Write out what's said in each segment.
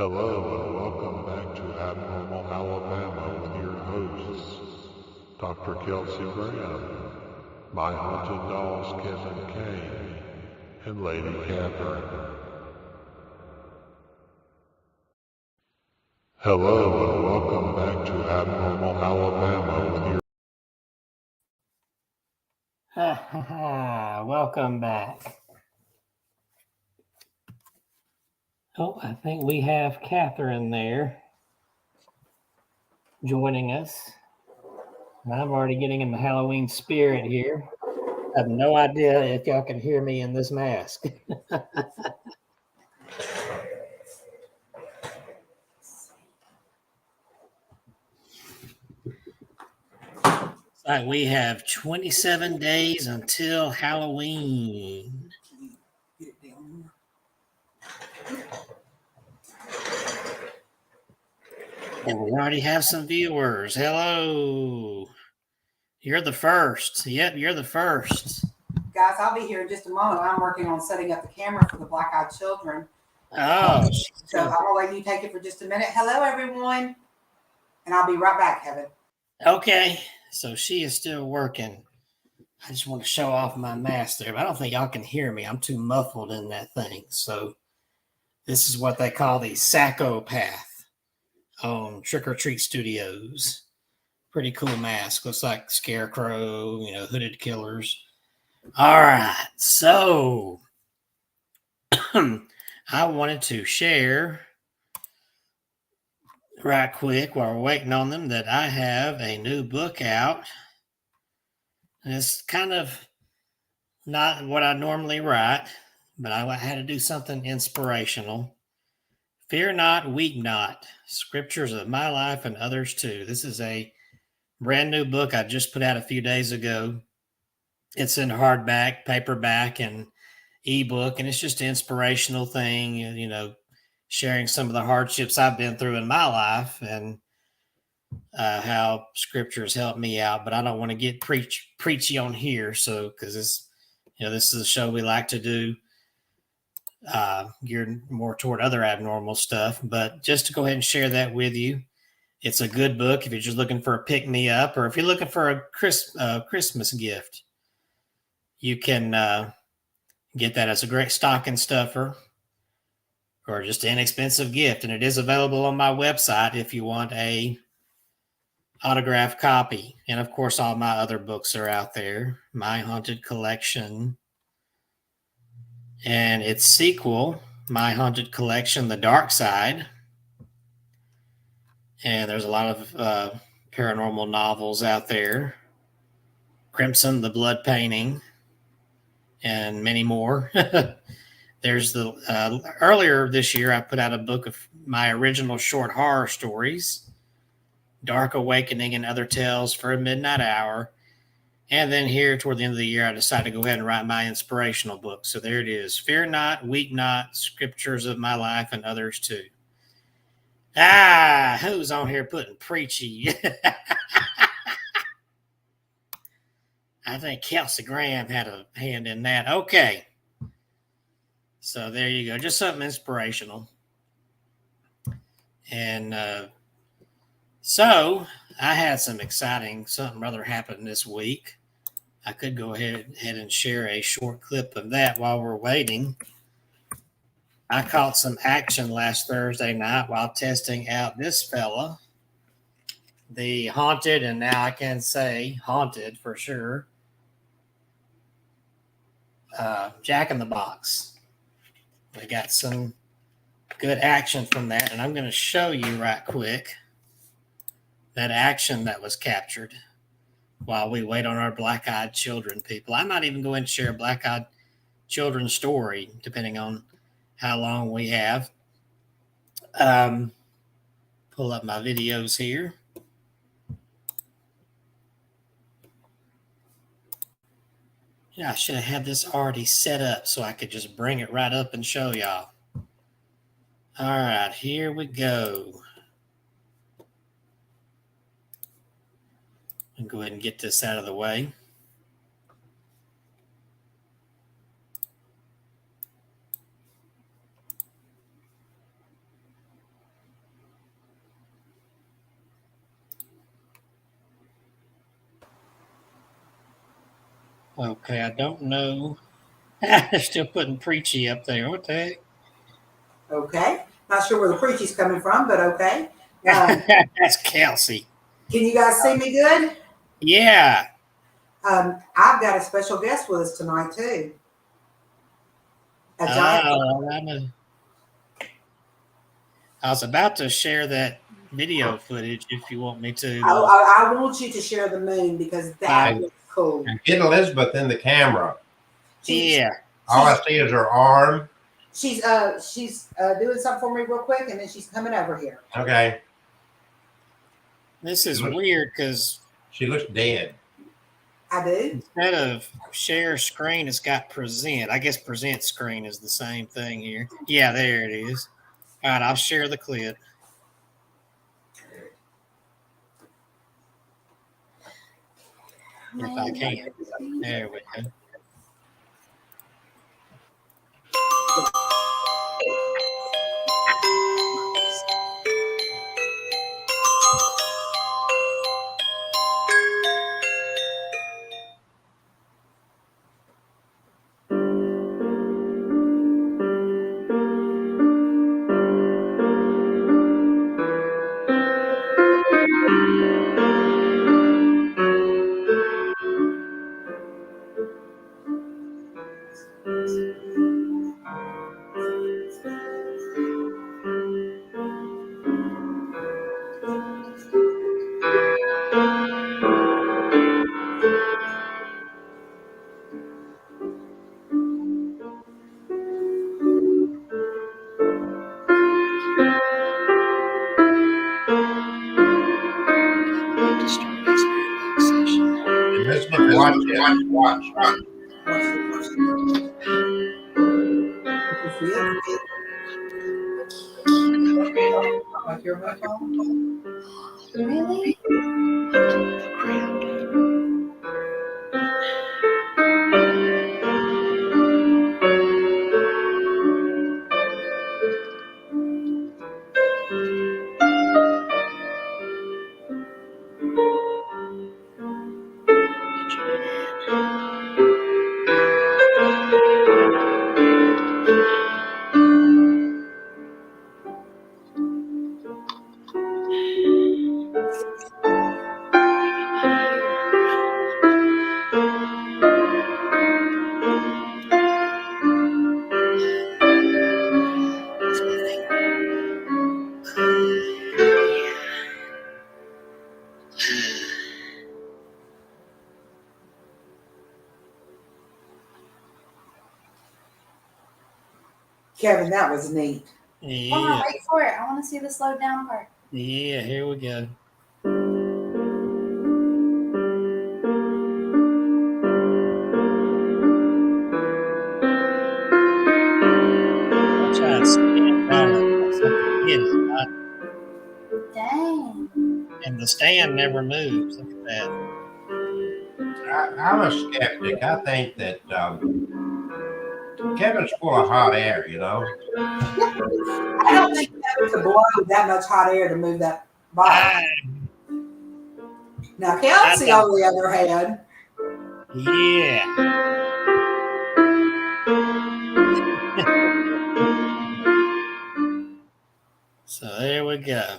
Hello and welcome back to Abnormal Alabama with your hosts, Dr. Kelsey Graham, my haunted dolls Kevin Kane, and Lady Catherine. Hello and welcome back to Abnormal Alabama with your Welcome back. Oh, I think we have Catherine there joining us. And I'm already getting in the Halloween spirit here. I have no idea if y'all can hear me in this mask. We have 27 days until Halloween. And we already have some viewers. Hello. You're the first. Yep, you're the first. Guys, I'll be here in just a moment. I'm working on setting up the camera for the black-eyed children. Oh. So I'm going to let you take it for just a minute. Hello, everyone. And I'll be right back, Kevin. Okay. So she is still working. I just want to show off my mask there, but I don't think y'all can hear me. I'm too muffled in that thing. So this is what they call the Sacco Path on Trick or Treat Studios. Pretty cool mask. Looks like Scarecrow, hooded killers. All right. So I wanted to share right quick while we're waiting on them that I have a new book out. And it's kind of not what I normally write, but I had to do something inspirational. Fear not, weep not. Scriptures of my life and others too. This is a brand new book I just put out a few days ago. It's in hardback, paperback, and ebook, and it's just an inspirational thing, sharing some of the hardships I've been through in my life and how scriptures helped me out. But I don't want to get preachy on here, so because this is a show we like to do geared more toward other abnormal stuff. But just to go ahead and share that with you, it's a good book if you're just looking for a pick-me-up, or if you're looking for a Christmas gift. You can get that as a great stocking stuffer or just an inexpensive gift. And it is available on my website if you want a autographed copy. And of course, all my other books are out there. My Haunted Collection and its sequel, My Haunted Collection, The Dark Side. And there's a lot of paranormal novels out there. Crimson, The Blood Painting, and many more. There's earlier this year, I put out a book of my original short horror stories, Dark Awakening and Other Tales for a Midnight Hour. And then here toward the end of the year, I decided to go ahead and write my inspirational book. So there it is. Fear not, weep not, Scriptures of my life and others too. Who's on here putting preachy? I think Kelsey Graham had a hand in that. Okay. So there you go. Just something inspirational. And so I had something rather happened this week. I could go ahead and share a short clip of that while we're waiting. I caught some action last Thursday night while testing out this fella, the haunted, and now I can say haunted for sure, Jack in the Box. We got some good action from that, and I'm going to show you right quick that action that was captured while we wait on our black-eyed children people. I might even go and share a black-eyed children story, depending on how long we have. Pull up my videos here. Yeah, I should have had this already set up so I could just bring it right up and show y'all. All right, here we go. I'll go ahead and get this out of the way. Okay, I don't know. They're still putting preachy up there. What the Okay. Not sure where the preachy's coming from, but okay. heck? That's Kelsey. Can you guys see me good? Yeah. I've got a special guest with us tonight too. A giant. Oh, I was about to share that video footage if you want me to. I want you to share the moon because that looks cool. And get Elizabeth in the camera. Yeah. All I see is her arm. She's doing something for me real quick, and then she's coming over here. Okay. This is weird because she looks dead. I do. Instead of share screen, it's got present. I guess present screen is the same thing here. Yeah, there it is. All right, I'll share the clip. If I can. There we go. Elizabeth, watch it. Watch. Like your phone? Really? Kevin, that was neat. Yeah. Hold on, wait for it. I want to see the slowed down part. Yeah, here we go. I'll try to stand down like something hidden, right? Dang. And the stand never moves. Look at that. I'm a skeptic. I think that Kevin's full of hot air, you know. I don't think Kevin could blow that much hot air to move that body. Now, Kelsey, on the other hand. Yeah. So there we go.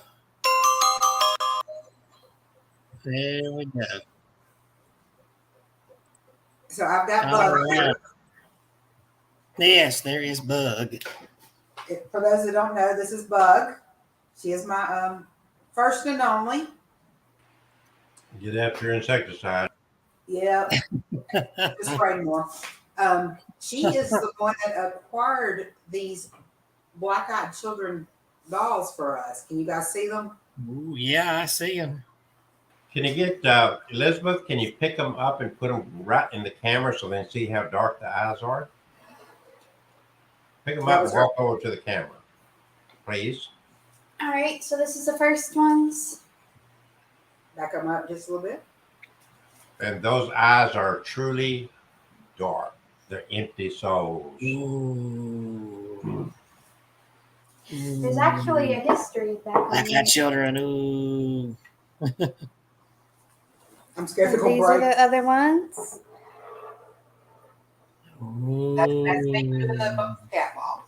There we go. So I've got Bug here. Yes, there is Bug. For those that don't know, this is Bug. She is my first and only. Get after insecticide. Yeah. Just spray more. She is the one that acquired these black-eyed children dolls for us. Can you guys see them? Ooh, yeah, I see them. Can you get Elizabeth? Can you pick them up and put them right in the camera so they can see how dark the eyes are? Pick them up and walk over to the camera, please. All right, so this is the first ones. Back them up just a little bit. And those eyes are truly dark. They're empty souls. Ooh. There's actually a history back Black-eyed children. Ooh. I'm scared to go These break. are the other ones. That's me moving the cat ball.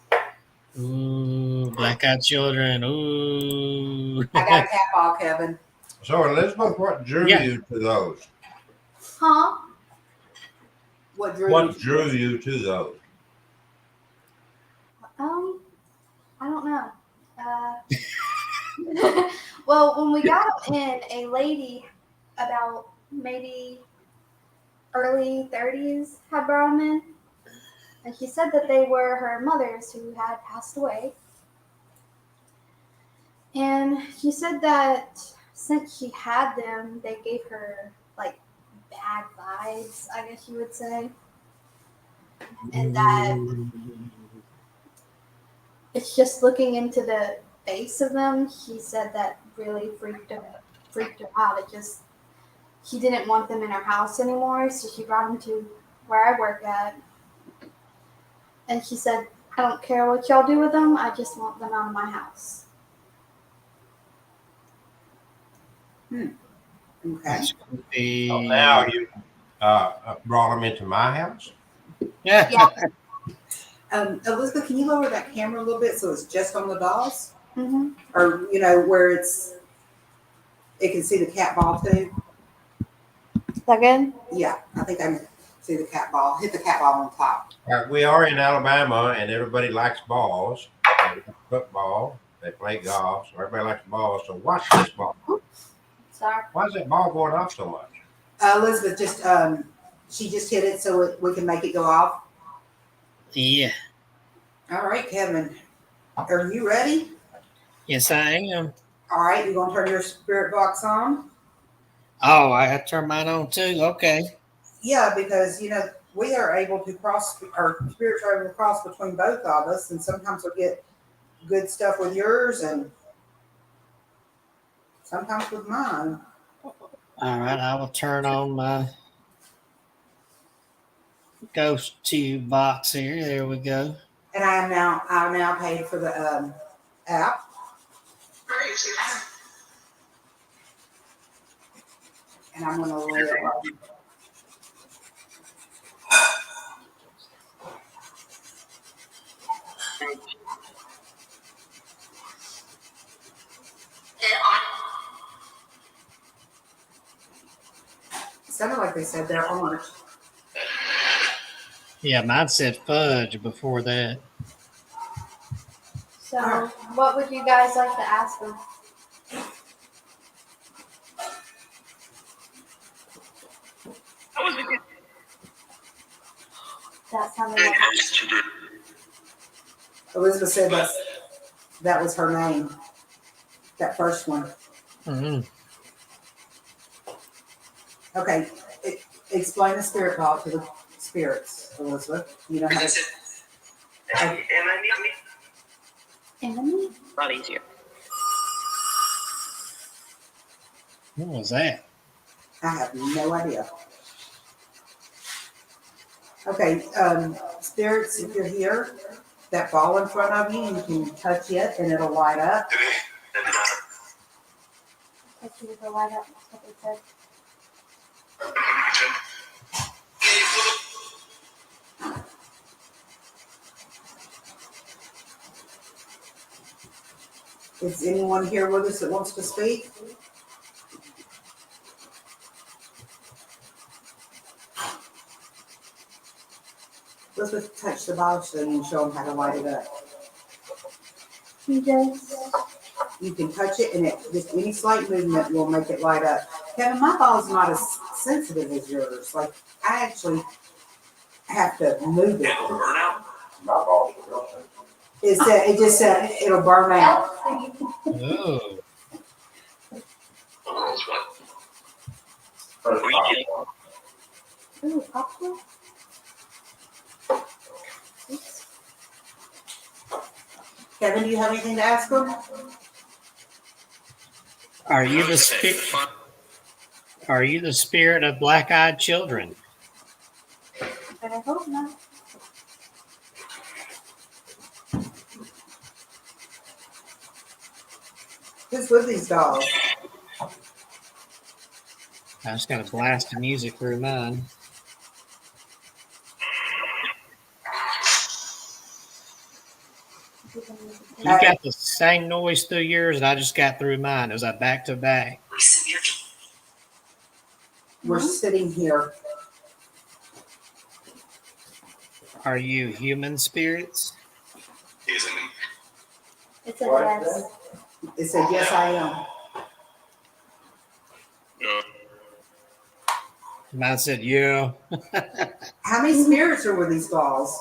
Ooh, black-eyed children. Ooh. I got a cat ball, Kevin. So Elizabeth, what drew Yeah. you to those? Huh? What drew What you to drew this? you to those? I don't know. Well, when we got them in, a lady about maybe early 30s had brought them in. And she said that they were her mother's who had passed away. And she said that since she had them, they gave her like bad vibes, I guess you would say. And that it's just looking into the face of them, she said that really freaked her out. It just, she didn't want them in her house anymore, so she brought them to where I work at. And she said, I don't care what y'all do with them, I just want them out of my house. Okay. That's creepy. So now you brought them into my house? Yeah. Elizabeth, can you lower that camera a little bit so it's just on the dolls? Mm-hmm. Or, where it can see the cat ball too? Is that good? Yeah, I think I can see the cat ball. Hit the cat ball on top. We are in Alabama, and everybody likes balls. They like football. They play golf, so everybody likes balls. So watch this ball. Sorry. Why is that ball going off so much? Elizabeth she just hit it so we can make it go off. Yeah. All right, Kevin, are you ready? Yes, I am. All right, you're going to turn your spirit box on? Oh, I have to turn mine on too. Okay. Yeah, because, we are able to cross, our spirits are able to cross between both of us, and sometimes we'll get good stuff with yours and sometimes with mine. All right, I will turn on my ghost tube box here. There we go. And I now paid for the app. And I'm going to lay it on. It sounded like they said they're orange. Yeah, mine said fudge before that. So, what would you guys like to ask them? That sounded like Elizabeth said that was her name. That first one. Mm-hmm. Okay. Explain the spirit ball to the spirits, Elizabeth. You know how to. enemy? A lot easier. What was that? I have no idea. Okay, spirits, if you're here, that ball in front of you, you can touch it and it'll light up. Touch you with the light up. That's what they said. Is anyone here with us that wants to speak? Let's touch the ball so you can show them how to light it up. You just You can touch it, and just any slight movement will make it light up. Kevin, my ball is not as sensitive as yours. Like, I actually have to move it. It just said it'll burn out. Oh. Ooh, popcorn? Kevin, do you have anything to ask them? Are you the spirit? Are you the spirit of black-eyed children? But I hope not. Who's with these dolls? I just got a blast of music through mine. You got the same noise through yours, and I just got through mine. It was like back to back. We're sitting here. Are you human spirits? It's a yes. It said, yes, I am. Mine said, yeah. How many spirits are with these balls?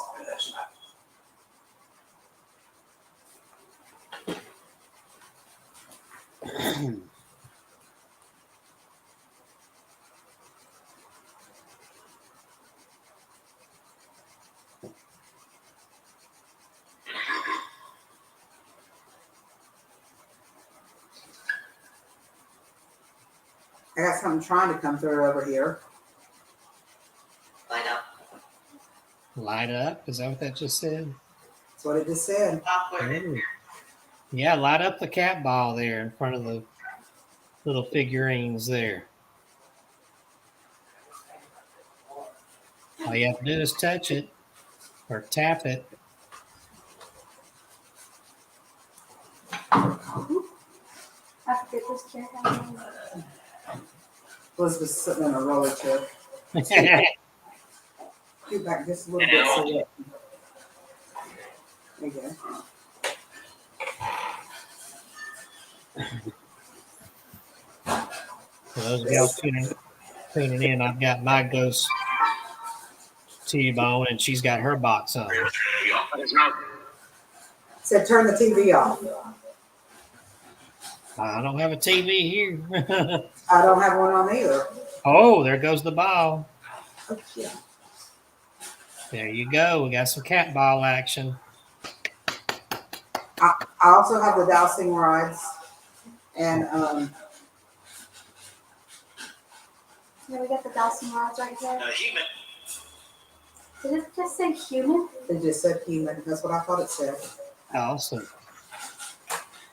I got something trying to come through over here. Light up. Light up? Is that what that just said? That's what it just said. Ooh. Yeah, light up the cat ball there in front of the little figurines there. All you have to do is touch it or tap it. I forget this chair. Elizabeth's sitting in a roller chair. Get back just a little bit so that. There you go. For those of y'all tuning in, I've got my ghost T-Bone, and she's got her box on. Said turn the TV off. I don't have a TV here. I don't have one on either. Oh, there goes the ball. Oh, yeah. There you go. We got some cat ball action. I also have the dowsing rods. And Yeah, we got the dowsing rods right here. Human. Did it just say human? it just said human. That's what I thought it said. Awesome.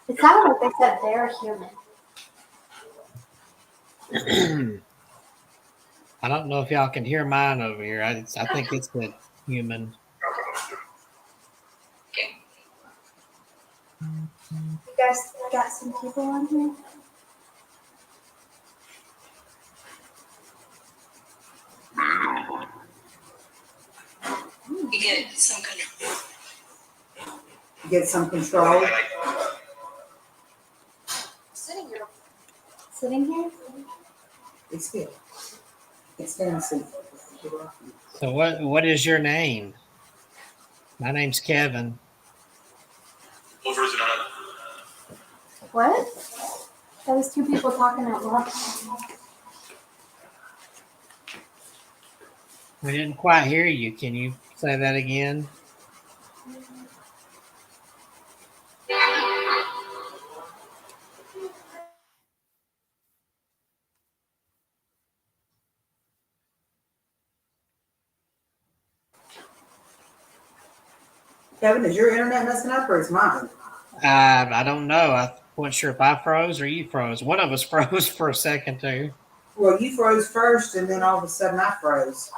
It sounded like they said they're human. I don't know if y'all can hear mine over here. I think it's the human. You guys got some people on here? You get some control. Get some control. Sitting here. Sitting here? It's good. It's fancy. So what is your name? My name's Kevin. Over is not. What? That was two people talking at once. We didn't quite hear you. Can you say that again? Kevin, is your internet messing up or is mine? I don't know. I wasn't sure if I froze or you froze. One of us froze for a second too. Well, you froze first, and then all of a sudden I froze.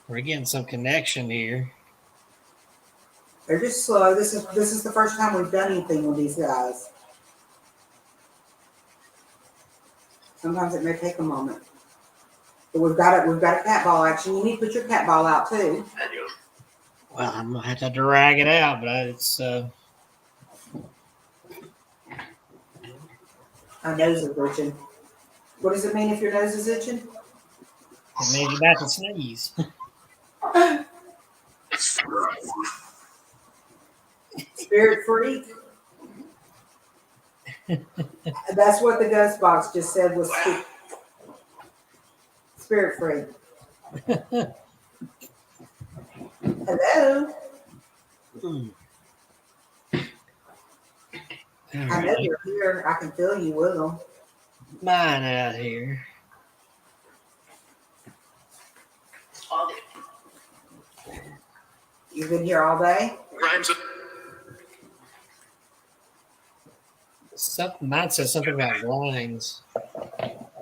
We're getting some connection here. They're just slow. This is the first time we've done anything with these guys. Sometimes it may take a moment. But we've got a cat ball action. You need to put your cat ball out too. Well, I'm gonna have to drag it out, but it's My nose is itching. What does it mean if your nose is itching? it means you're about to sneeze. Spirit freak. That's what the ghost box just said was spirit freak. Hello. I know you're here. I can feel you wiggle. Mine out here. You've been here all day? Mine says something about blinds.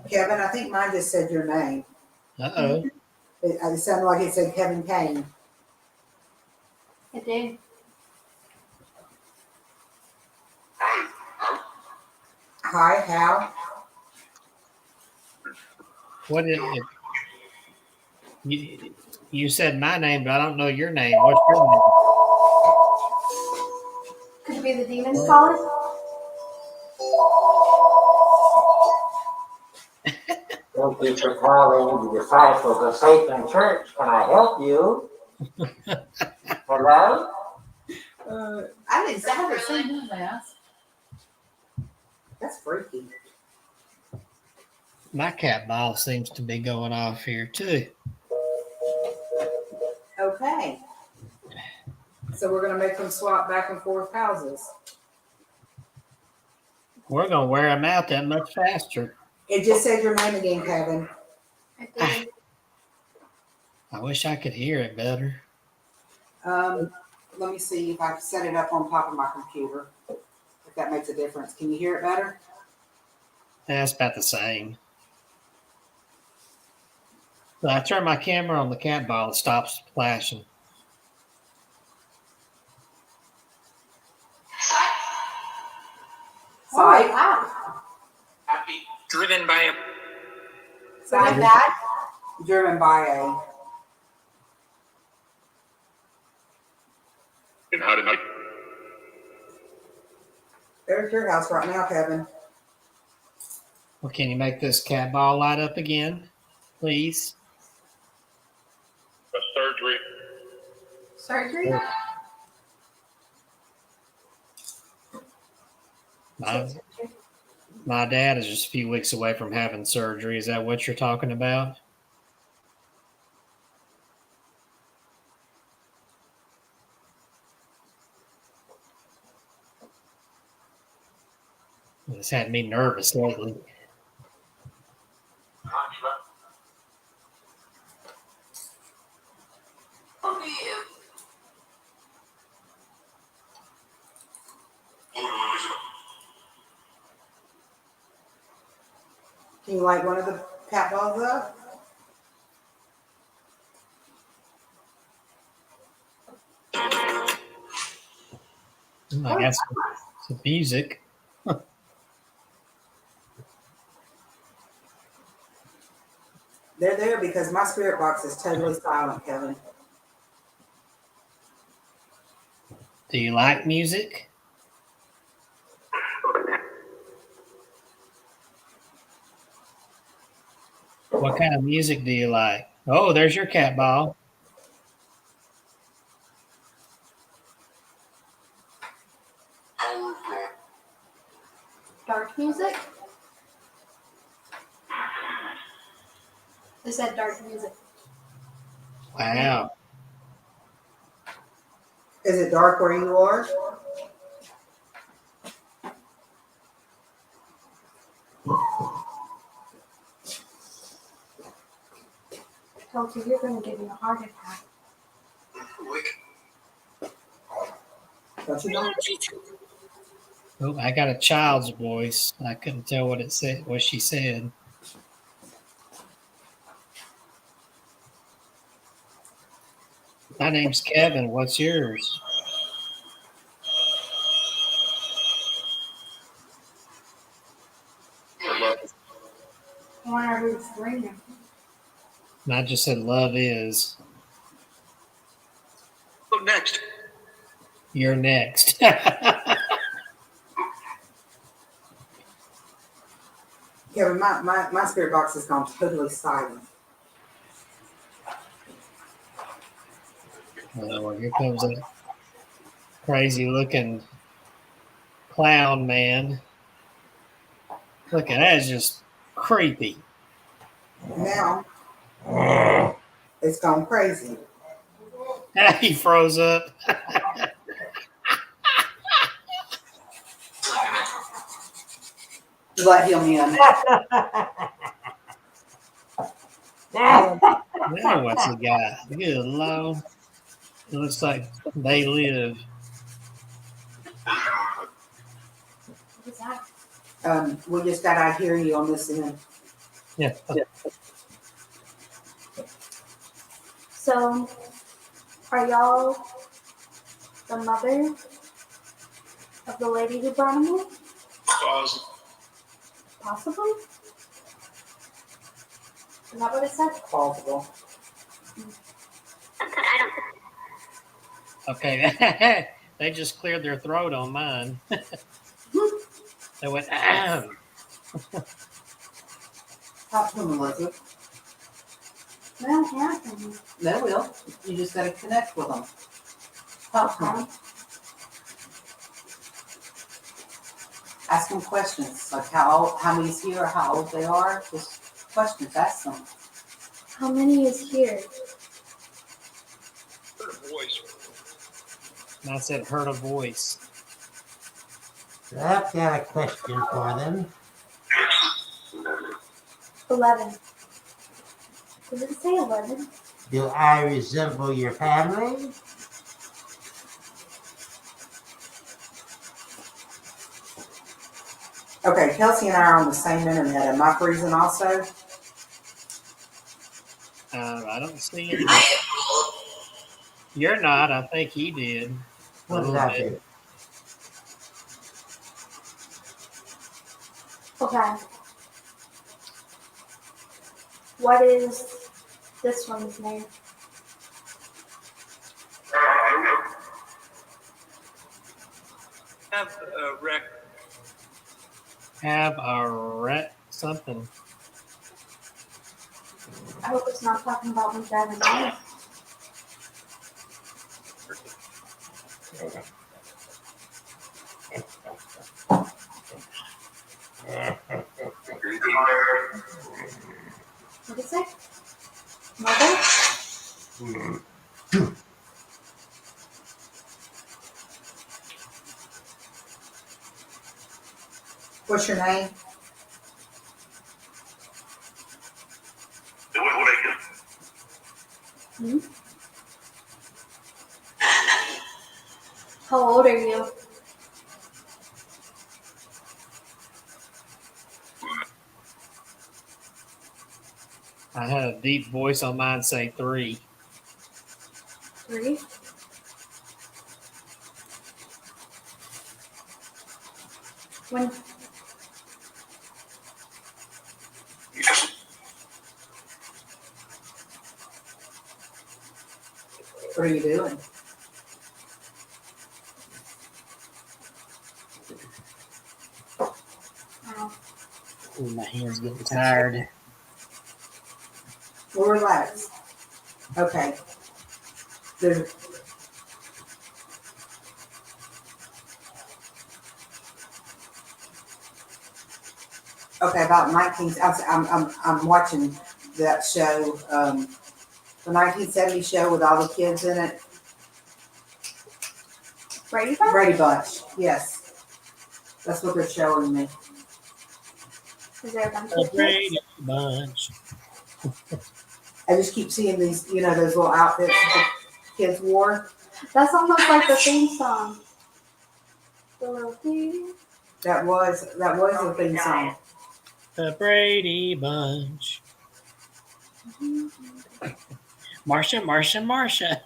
Kevin, I think mine just said your name. Uh-oh. It sounded like it said Kevin Kane. It did. Hi, Hal. What is it? You said my name, but I don't know your name. What's your name? Could it be the demons calling? Thank you for calling the Disciples of Satan Church. Can I help you? Hello? I haven't seen him last. That's freaky. My cat ball seems to be going off here too. Okay. So we're gonna make them swap back and forth houses. We're gonna wear them out that much faster. It just said your name again, Kevin. I did. I wish I could hear it better. Let me see if I set it up on top of my computer. If that makes a difference. Can you hear it better? That's about the same. So I turn my camera on the cat ball, it stops flashing. Sight. Wow. Happy. Driven by a. Like that? Driven by a. And how did I? There's your house right now, Kevin. Well, can you make this cat ball light up again, please? A surgery. Surgery? My dad is just a few weeks away from having surgery. Is that what you're talking about? It's had me nervous lately. Can you light one of the cat balls up? I got some music. They're there because my spirit box is totally silent, Kevin. Do you like music? What kind of music do you like? Oh, there's your cat ball. Dark music? They said dark music. Wow. Is it dark where you are? Told you you're going to give me a heart attack. Don't you know? Oh, I got a child's voice. I couldn't tell what it said, what she said. My name's Kevin. What's yours? I wonder who's ringing. And I just said love is. Look next. You're next. Kevin, my spirit box has gone totally silent. Oh, here comes a crazy looking clown man. Look at that, it's just creepy. Now it's gone crazy. He froze up. Let him in. Now what's he got? Good Lord. It looks like they live. What's that? We just got I hear you on this end. Yeah. So, are y'all the mother of the lady who brought him in? Cause. Possibly? Is that what it said? Plausible. Okay, they just cleared their throat on mine. They went, ahem. Talk to them, Elizabeth. Well, yeah, I can. They will. You just gotta connect with them. Talk to them. Ask them questions, like how many's here, or how old they are. Just questions, ask them. How many is here? Voice. And I said, heard a voice. I've got a question for them. 11. Does it say 11? Do I resemble your family? Okay, Kelsey and I are on the same internet. Am I freezing also? I don't see it. You're not. I think he did. What did little I bit. do? Okay. What is this one's name? Have a wreck. Have a something. I hope it's not talking about me driving home. What is it? Mother? What's your name? Hmm? How old are you? I had a deep voice on mine say 3. 3? When What are you doing? Ooh, my hand's getting tired. Well, relax. Okay. There's about 19. I'm watching that show, the 1970 show with all the kids in it. Brady Bunch? Brady Bunch. Yes, that's what they're showing me. Is there a bunch A of Brady kids? Bunch. I just keep seeing these, those little outfits that the kids wore. That's almost like the theme song. The little theme. That was the theme song. The Brady Bunch. Marsha.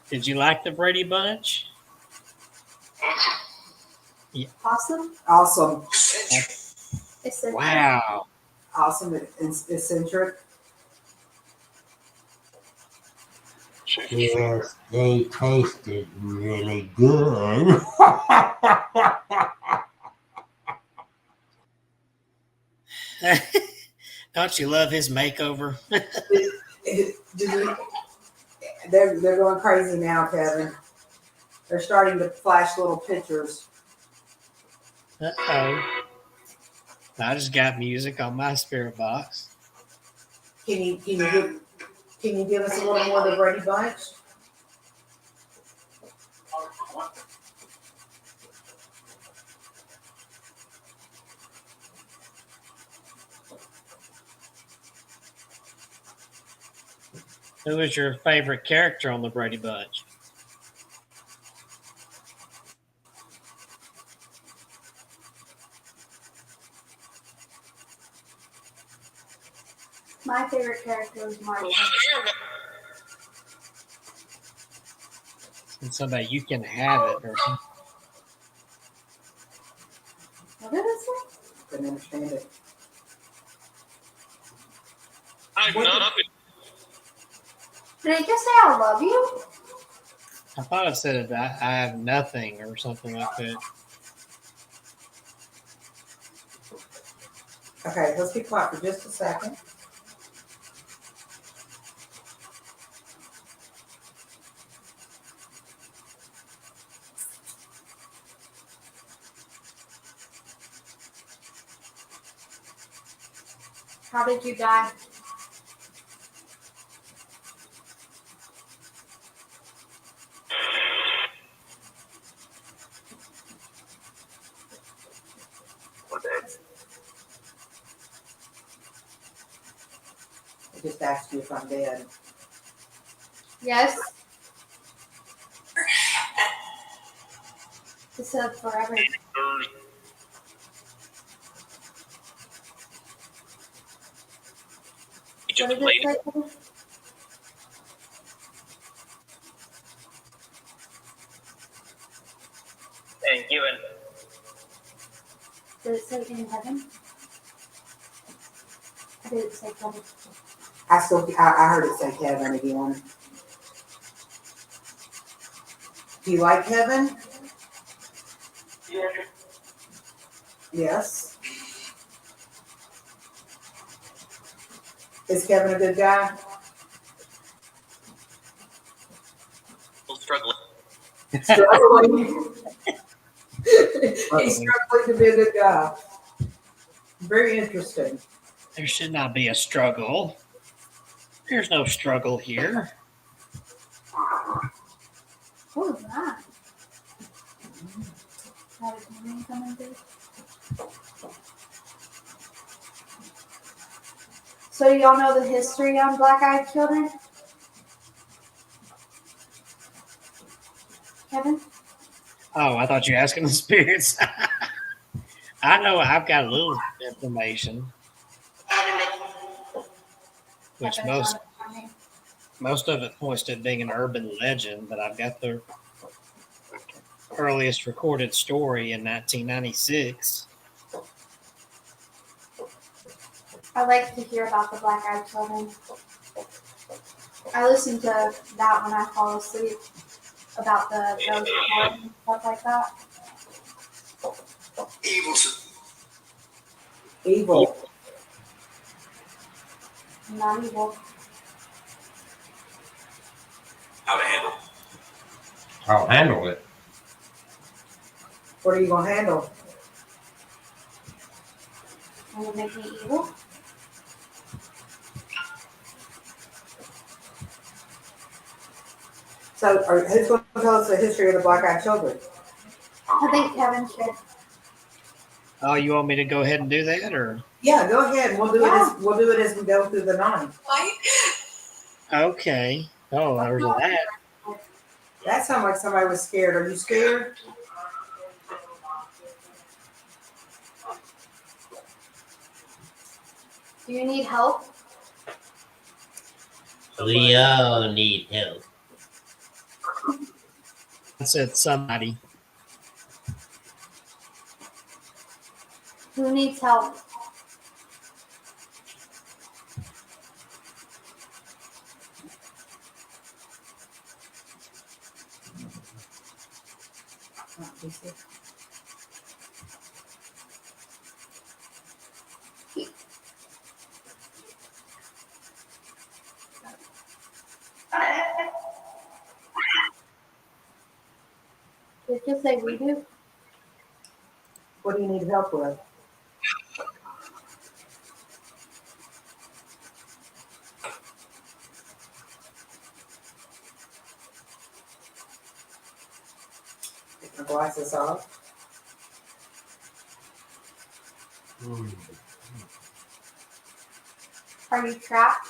Did you like the Brady Bunch? Awesome. Awesome. It's a Wow. Awesome. Eccentric. Yes, they tasted really good. Don't you love his makeover? They're going crazy now, Kevin. They're starting to flash little pictures. Uh-oh. I just got music on my spirit box. Can you give us a little more of the Brady Bunch? Who was your favorite character on the Brady Bunch? My favorite character was Marsha. And somebody you can have it. Or... Couldn't understand it. I've What- nothing. Did it just say I love you? I thought it said that I have nothing or something like that. Okay, let's be quiet for just a second. How did you die? I just asked you if I'm dead. Yes. It said forever. Just What did played. it say? And given. Did it say in heaven? Or did it say heaven? I heard it say Kevin again. Do you like Kevin? Yes. Is Kevin a good guy? Still struggling. Struggling. He's struggling to be a good guy. Very interesting. There should not be a struggle. There's no struggle here. What was that? That is something coming through. So y'all know the history on black-eyed children? Kevin? Oh, I thought you were asking the spirits. I know I've got a little information, which Kevin, most of it points to it being an urban legend, but I've got the earliest recorded story in 1996. I like to hear about the black-eyed children. I listen to that when I fall asleep, about the ghost story and stuff like that. Evil. Not evil. How to handle. I'll handle it. What are you gonna handle? Will it make me evil? So, who's going to tell us the history of the black-eyed children? I think Kevin should. Oh, you want me to go ahead and do that, or? Yeah, go ahead. We'll do it as we go through the 9. Okay. Oh, there's that. That sounded like somebody was scared. Are you scared? Do you need help? We all need help. I said somebody. Who needs help? Did it just say we do? What do you need help with? Take my glasses off. Are you trapped?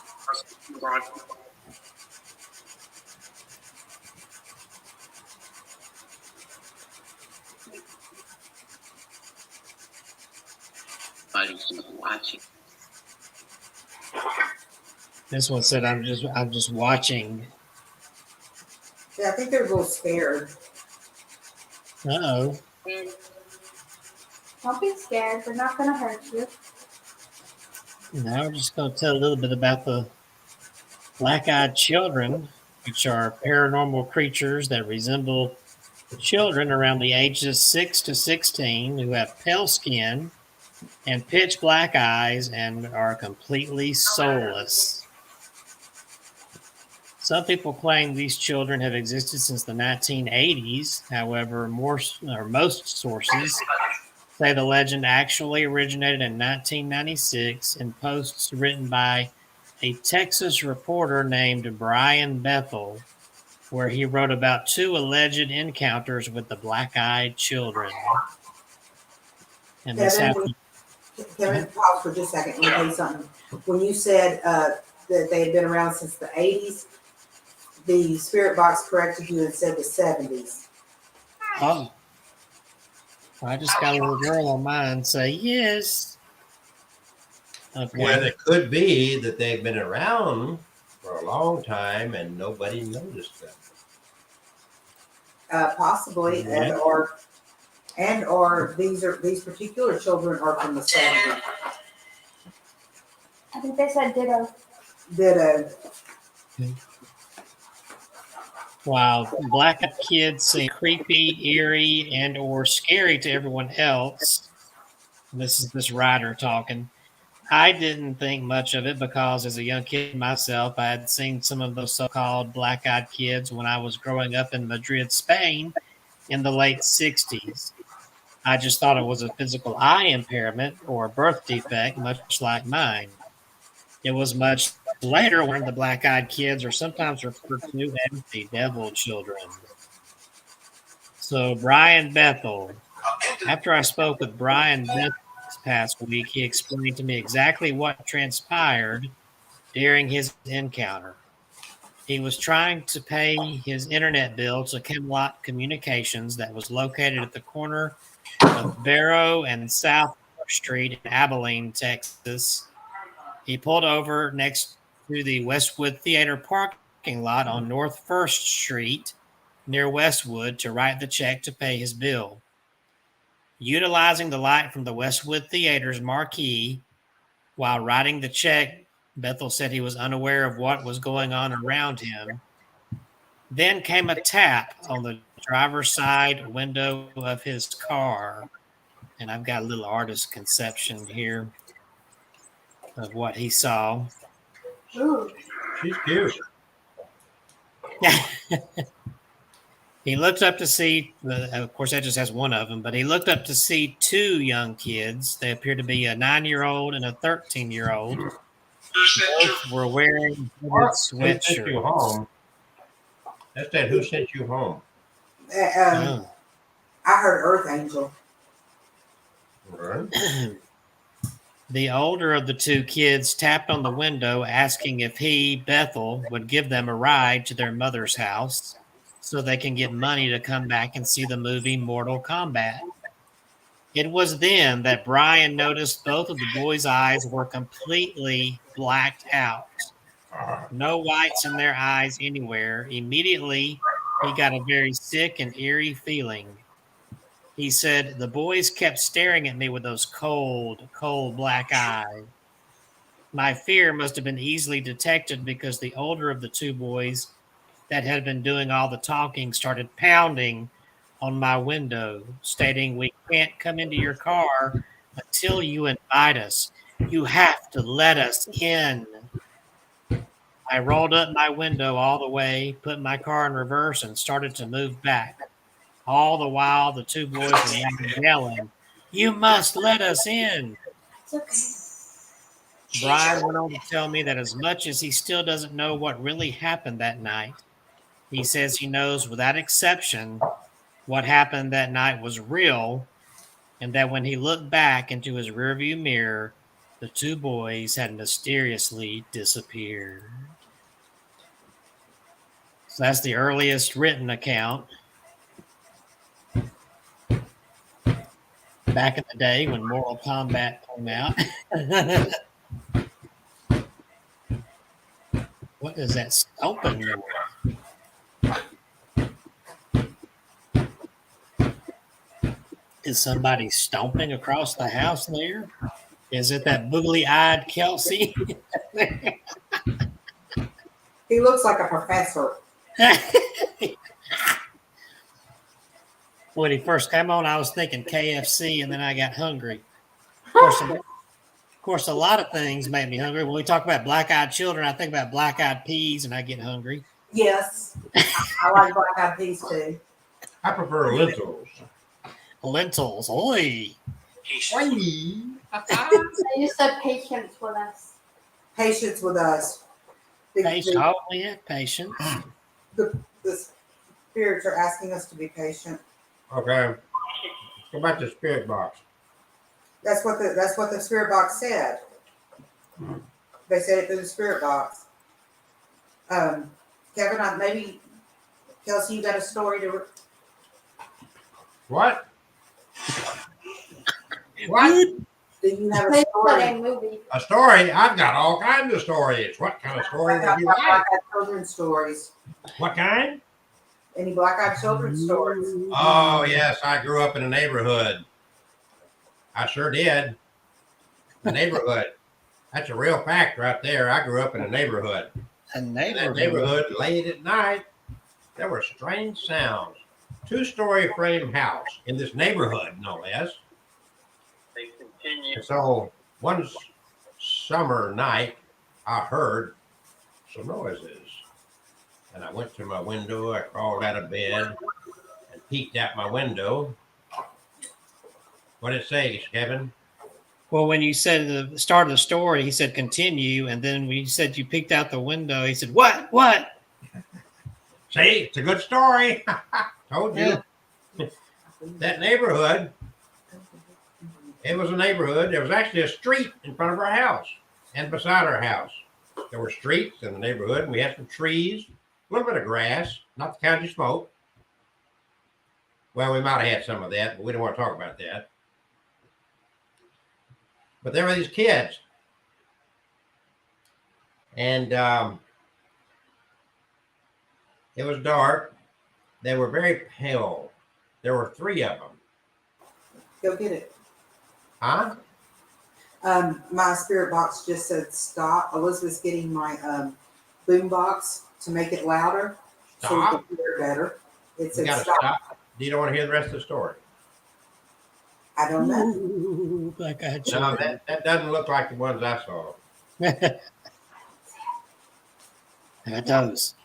Watching. This one said, "I'm just watching." Yeah, I think they're a little scared. Uh-oh. Don't be scared. They're not going to hurt you. Now we're just going to tell a little bit about the black-eyed children, which are paranormal creatures that resemble children around the ages 6 to 16 who have pale skin and pitch black eyes and are completely soulless. Some people claim these children have existed since the 1980s. However, most sources say the legend actually originated in 1996 in posts written by a Texas reporter named Brian Bethel, where he wrote about 2 alleged encounters with the black-eyed children. And this happened. Kevin, pause for just a second. Let me tell you something. When you said that they had been around since the 80s, the spirit box corrected you and said the 70s. Oh, I just got a little girl on mine say yes. Okay. Well, it could be that they've been around for a long time and nobody noticed them. Possibly, Yeah. or these particular children are from the 70s. I think they said ditto. That While black-eyed kids seem creepy, eerie, and or scary to everyone else, this is this writer talking, I didn't think much of it because as a young kid myself, I had seen some of those so-called black-eyed kids when I was growing up in Madrid, Spain in the late 60s. I just thought it was a physical eye impairment or a birth defect, much like mine. It was much later when the black-eyed kids are sometimes referred to as the devil children. So Brian Bethel, after I spoke with Brian Bethel this past week, he explained to me exactly what transpired during his encounter. He was trying to pay his internet bill to Camelot Communications that was located at the corner of Barrow and South Street in Abilene, Texas. He pulled over next to the Westwood Theater parking lot on North 1st Street near Westwood to write the check to pay his bill. Utilizing the light from the Westwood Theater's marquee while writing the check, Bethel said he was unaware of what was going on around him. Then came a tap on the driver's side window of his car. And I've got a little artist conception here of what he saw. Ooh. She's cute. He looked up to see, of course, that just has one of them, but he looked up to see 2 young kids. They appear to be a 9-year-old and a 13-year-old. Both were wearing Who sent you sweatshirts. home? That's that who sent you home. Oh. I heard Earth Angel. Right. The older of the 2 kids tapped on the window asking if he, Bethel, would give them a ride to their mother's house so they can get money to come back and see the movie Mortal Kombat. It was then that Brian noticed both of the boys' eyes were completely blacked out. No whites in their eyes anywhere. Immediately, he got a very sick and eerie feeling. He said, the boys kept staring at me with those cold, cold black eyes. My fear must have been easily detected because the older of the 2 boys that had been doing all the talking started pounding on my window, stating, we can't come into your car until you invite us. You have to let us in. I rolled up my window all the way, put my car in reverse, and started to move back. All the while, the 2 boys were yelling, you must let us in. It's okay. Brian went on to tell me that as much as he still doesn't know what really happened that night, he says he knows without exception what happened that night was real, and that when he looked back into his rearview mirror, the 2 boys had mysteriously disappeared. So that's the earliest written account. Back in the day when Mortal Kombat came out. What is that stomping noise? Is somebody stomping across the house there? Is it that boogly-eyed Kelsey? He looks like a professor. When he first came on, I was thinking KFC, and then I got hungry. Of course, a lot of things make me hungry. When we talk about black-eyed children, I think about black-eyed peas, and I get hungry. Yes, I like black eyed peas too. I prefer lentils. Lentils, oi! You said patience with us. Patience with us. The, Oh, yeah, patience. the spirits are asking us to be patient. Okay. Go back to the spirit box. That's what the spirit box said. They said it through the spirit box. Kevin, maybe Kelsey, you got a story to. What? What? Do you have a They story? said a movie. A story? I've got all kinds of stories. What kind of story would you like? Black-eyed children stories. What kind? Any black-eyed children stories? Oh, yes. I grew up in a neighborhood. I sure did. The neighborhood. That's a real fact right there. I grew up in a neighborhood. In that neighborhood, late at night, there were strange sounds. 2-story frame house in this neighborhood, no less. They continue. And so one summer night, I heard some noises. And I went to my window. I crawled out of bed and peeked out my window. What did it say, Kevin? Well, when you said the start of the story, he said continue, and then when you said you peeked out the window, he said what? See, it's a good story. Told you. That neighborhood, it was a neighborhood. There was actually a street in front of our house and beside our house. There were streets in the neighborhood, and we had some trees, a little bit of grass, not the kind you smoke. Well, we might have had some of that, but we don't want to talk about that. But there were these kids. And it was dark. They were very pale. There were 3 of them. Go get it. Huh? My spirit box just said stop. Elizabeth's getting my boom box to make it louder so we Stop. can hear it better. It You said gotta stop. stop. Do you don't want to hear the rest of the story? I don't know. Ooh, black-eyed No, children. that doesn't look like the ones I saw. That does.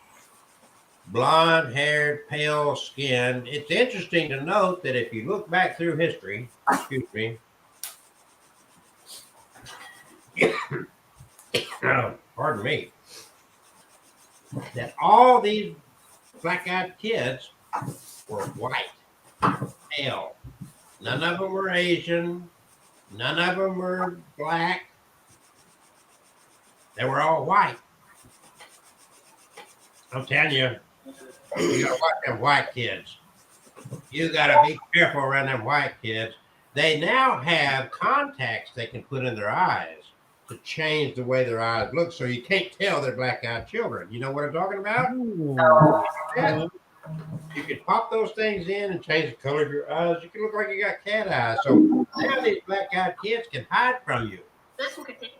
Blonde haired, pale skinned. It's interesting to note that if you look back through history, excuse me, pardon me, that all these black-eyed kids were white, pale. None of them were Asian. None of them were black. They were all white. I'm telling you, you gotta watch them white kids. You gotta be careful around them white kids. They now have contacts they can put in their eyes to change the way their eyes look, so you can't tell they're black-eyed children. You know what I'm talking about? Yeah. You can pop those things in and change the color of your eyes. You can look like you got cat eyes. So now these black-eyed kids can hide from you. This will continue.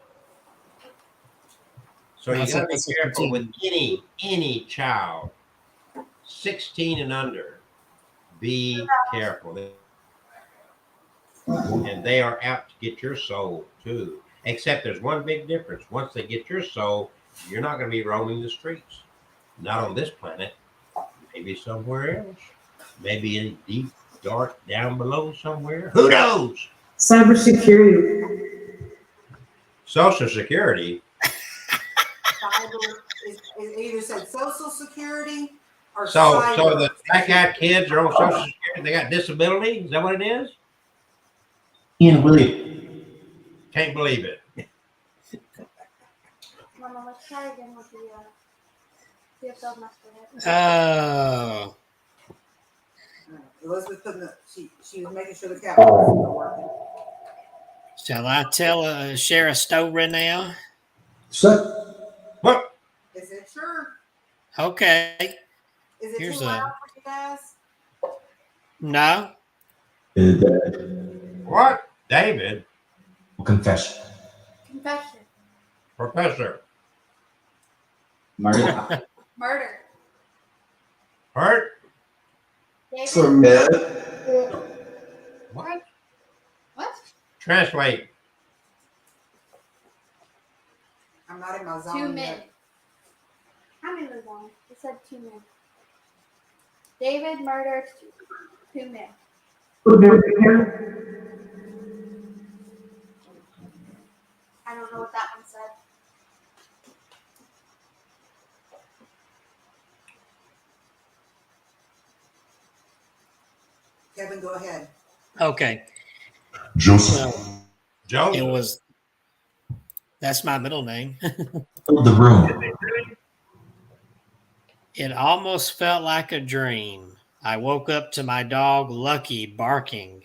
So you That's got to be a careful with any child, 16 and under. Be careful. And they are out to get your soul too. Except there's one big difference. Once they get your soul, you're not going to be roaming the streets. Not on this planet. Maybe somewhere else. Maybe in deep, dark, down below somewhere. Who knows? Cybersecurity. Social Security. It either said Social Security or So cyber. the black-eyed kids are on Social Security. They got disability. Is that what it is? Can't believe. Can't believe it. Mama, let's try again with the see if they'll mess with it. Oh, Elizabeth putting she was making sure the cat was still working. shall I share a story now? So, What? Is it sure? Okay. Is it Here's too a- loud for you guys? No. What? David? Confession. Confession. Professor? Murder. Murder. Hurt? David. For meth. What? What? Translate. I'm not in my zone 2 yet. men. I'm in the zone. It said 2 men. David murdered 2 men. I don't know what that one said. Kevin, go ahead. Okay. Joseph. Well, Joseph? it was. That's my middle name. The room. It almost felt like a dream. I woke up to my dog Lucky barking.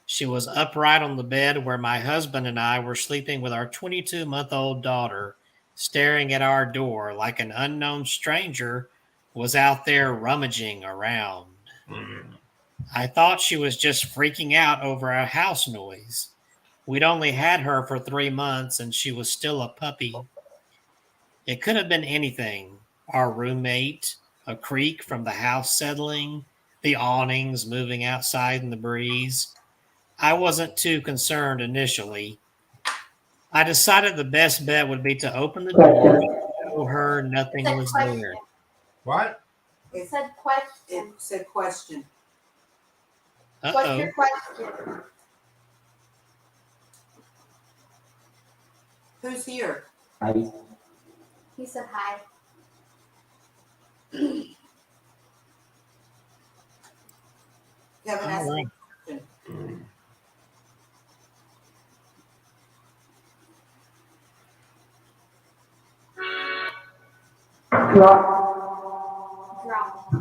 She was upright on the bed where my husband and I were sleeping with our 22-month-old daughter, staring at our door like an unknown stranger was out there rummaging around. I thought she was just freaking out over a house noise. We'd only had her for 3 months and she was still a puppy. It could have been anything. Our roommate, a creak from the house settling, the awnings moving outside in the breeze. I wasn't too concerned initially. I decided the best bet would be to open the door and show her nothing It said was question. there. What? It said question. It said question. What's Uh-oh. your question? Who's here? He said hi. Kevin, All ask right. me a question. Drop. Is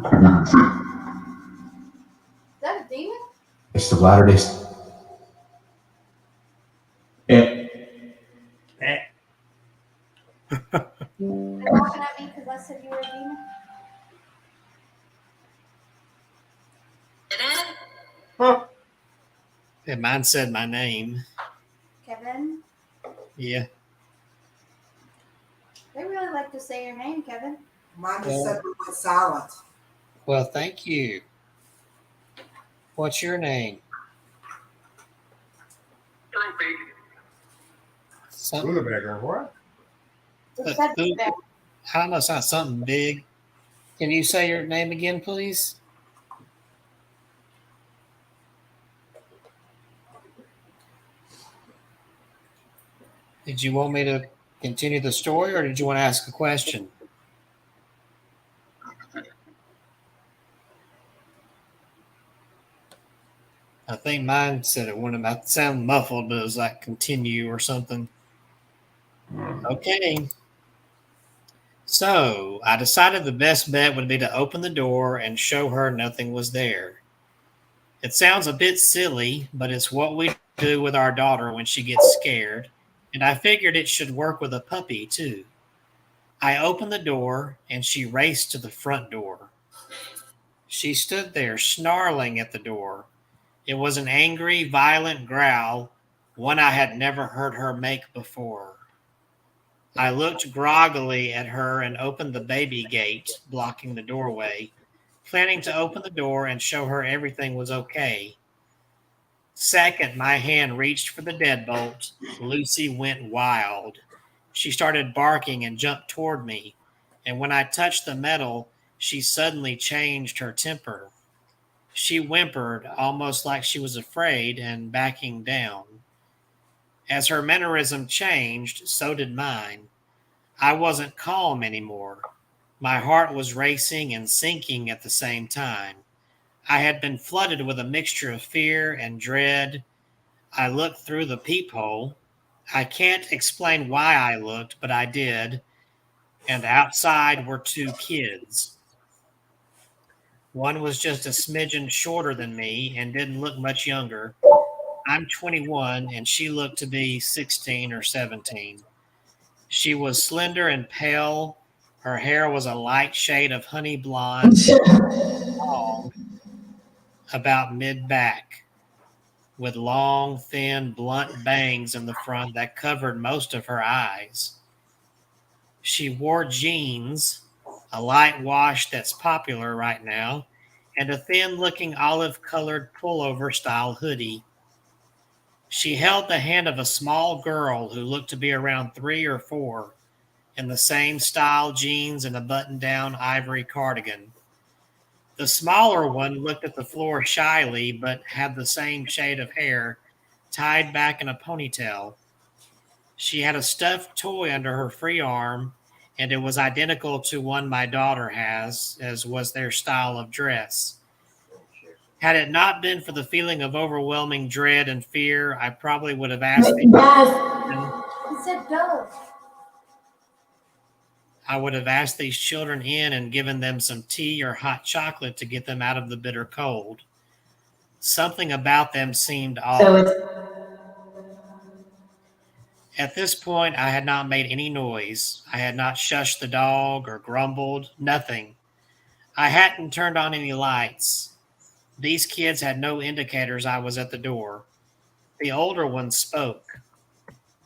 that a demon? It's the Latter Day. Yeah. Eh. They're looking at me because I said you were a demon. Huh. And mine said my name. Kevin. Yeah. They really like to say your name, Kevin. Mine just suddenly went silent. Well, thank you. What's your name? Something. Rudeberger, what? It said Who- there. I don't know. It's not something big. Can you say your name again, please? Did you want me to continue the story or did you want to ask a question? I think mine said it wouldn't have sound muffled, but it was like continue or something. Okay. So I decided the best bet would be to open the door and show her nothing was there. It sounds a bit silly, but it's what we do with our daughter when she gets scared, and I figured it should work with a puppy too. I opened the door and she raced to the front door. She stood there snarling at the door. It was an angry, violent growl, one I had never heard her make before. I looked groggily at her and opened the baby gate, blocking the doorway, planning to open the door and show her everything was okay. Second, my hand reached for the deadbolt. Lucy went wild. She started barking and jumped toward me, and when I touched the metal, she suddenly changed her temper. She whimpered, almost like she was afraid and backing down. As her mannerism changed, so did mine. I wasn't calm anymore. My heart was racing and sinking at the same time. I had been flooded with a mixture of fear and dread. I looked through the peephole. I can't explain why I looked, but I did. And outside were 2 kids. One was just a smidgen shorter than me and didn't look much younger. I'm 21 and she looked to be 16 or 17. She was slender and pale. Her hair was a light shade of honey blonde, long, about mid-back. with long, thin, blunt bangs in the front that covered most of her eyes. She wore jeans, a light wash that's popular right now, and a thin-looking olive-colored pullover-style hoodie. She held the hand of a small girl who looked to be around 3 or 4, in the same style jeans and a button-down ivory cardigan. The smaller one looked at the floor shyly, but had the same shade of hair, tied back in a ponytail. She had a stuffed toy under her free arm, and it was identical to one my daughter has, as was their style of dress. Had it not been for the feeling of overwhelming dread and fear, I probably would have asked He said go. I would have asked these children in and given them some tea or hot chocolate to get them out of the bitter cold. Something about them seemed odd. At this point, I had not made any noise. I had not shushed the dog or grumbled, nothing. I hadn't turned on any lights. These kids had no indicators I was at the door. The older one spoke.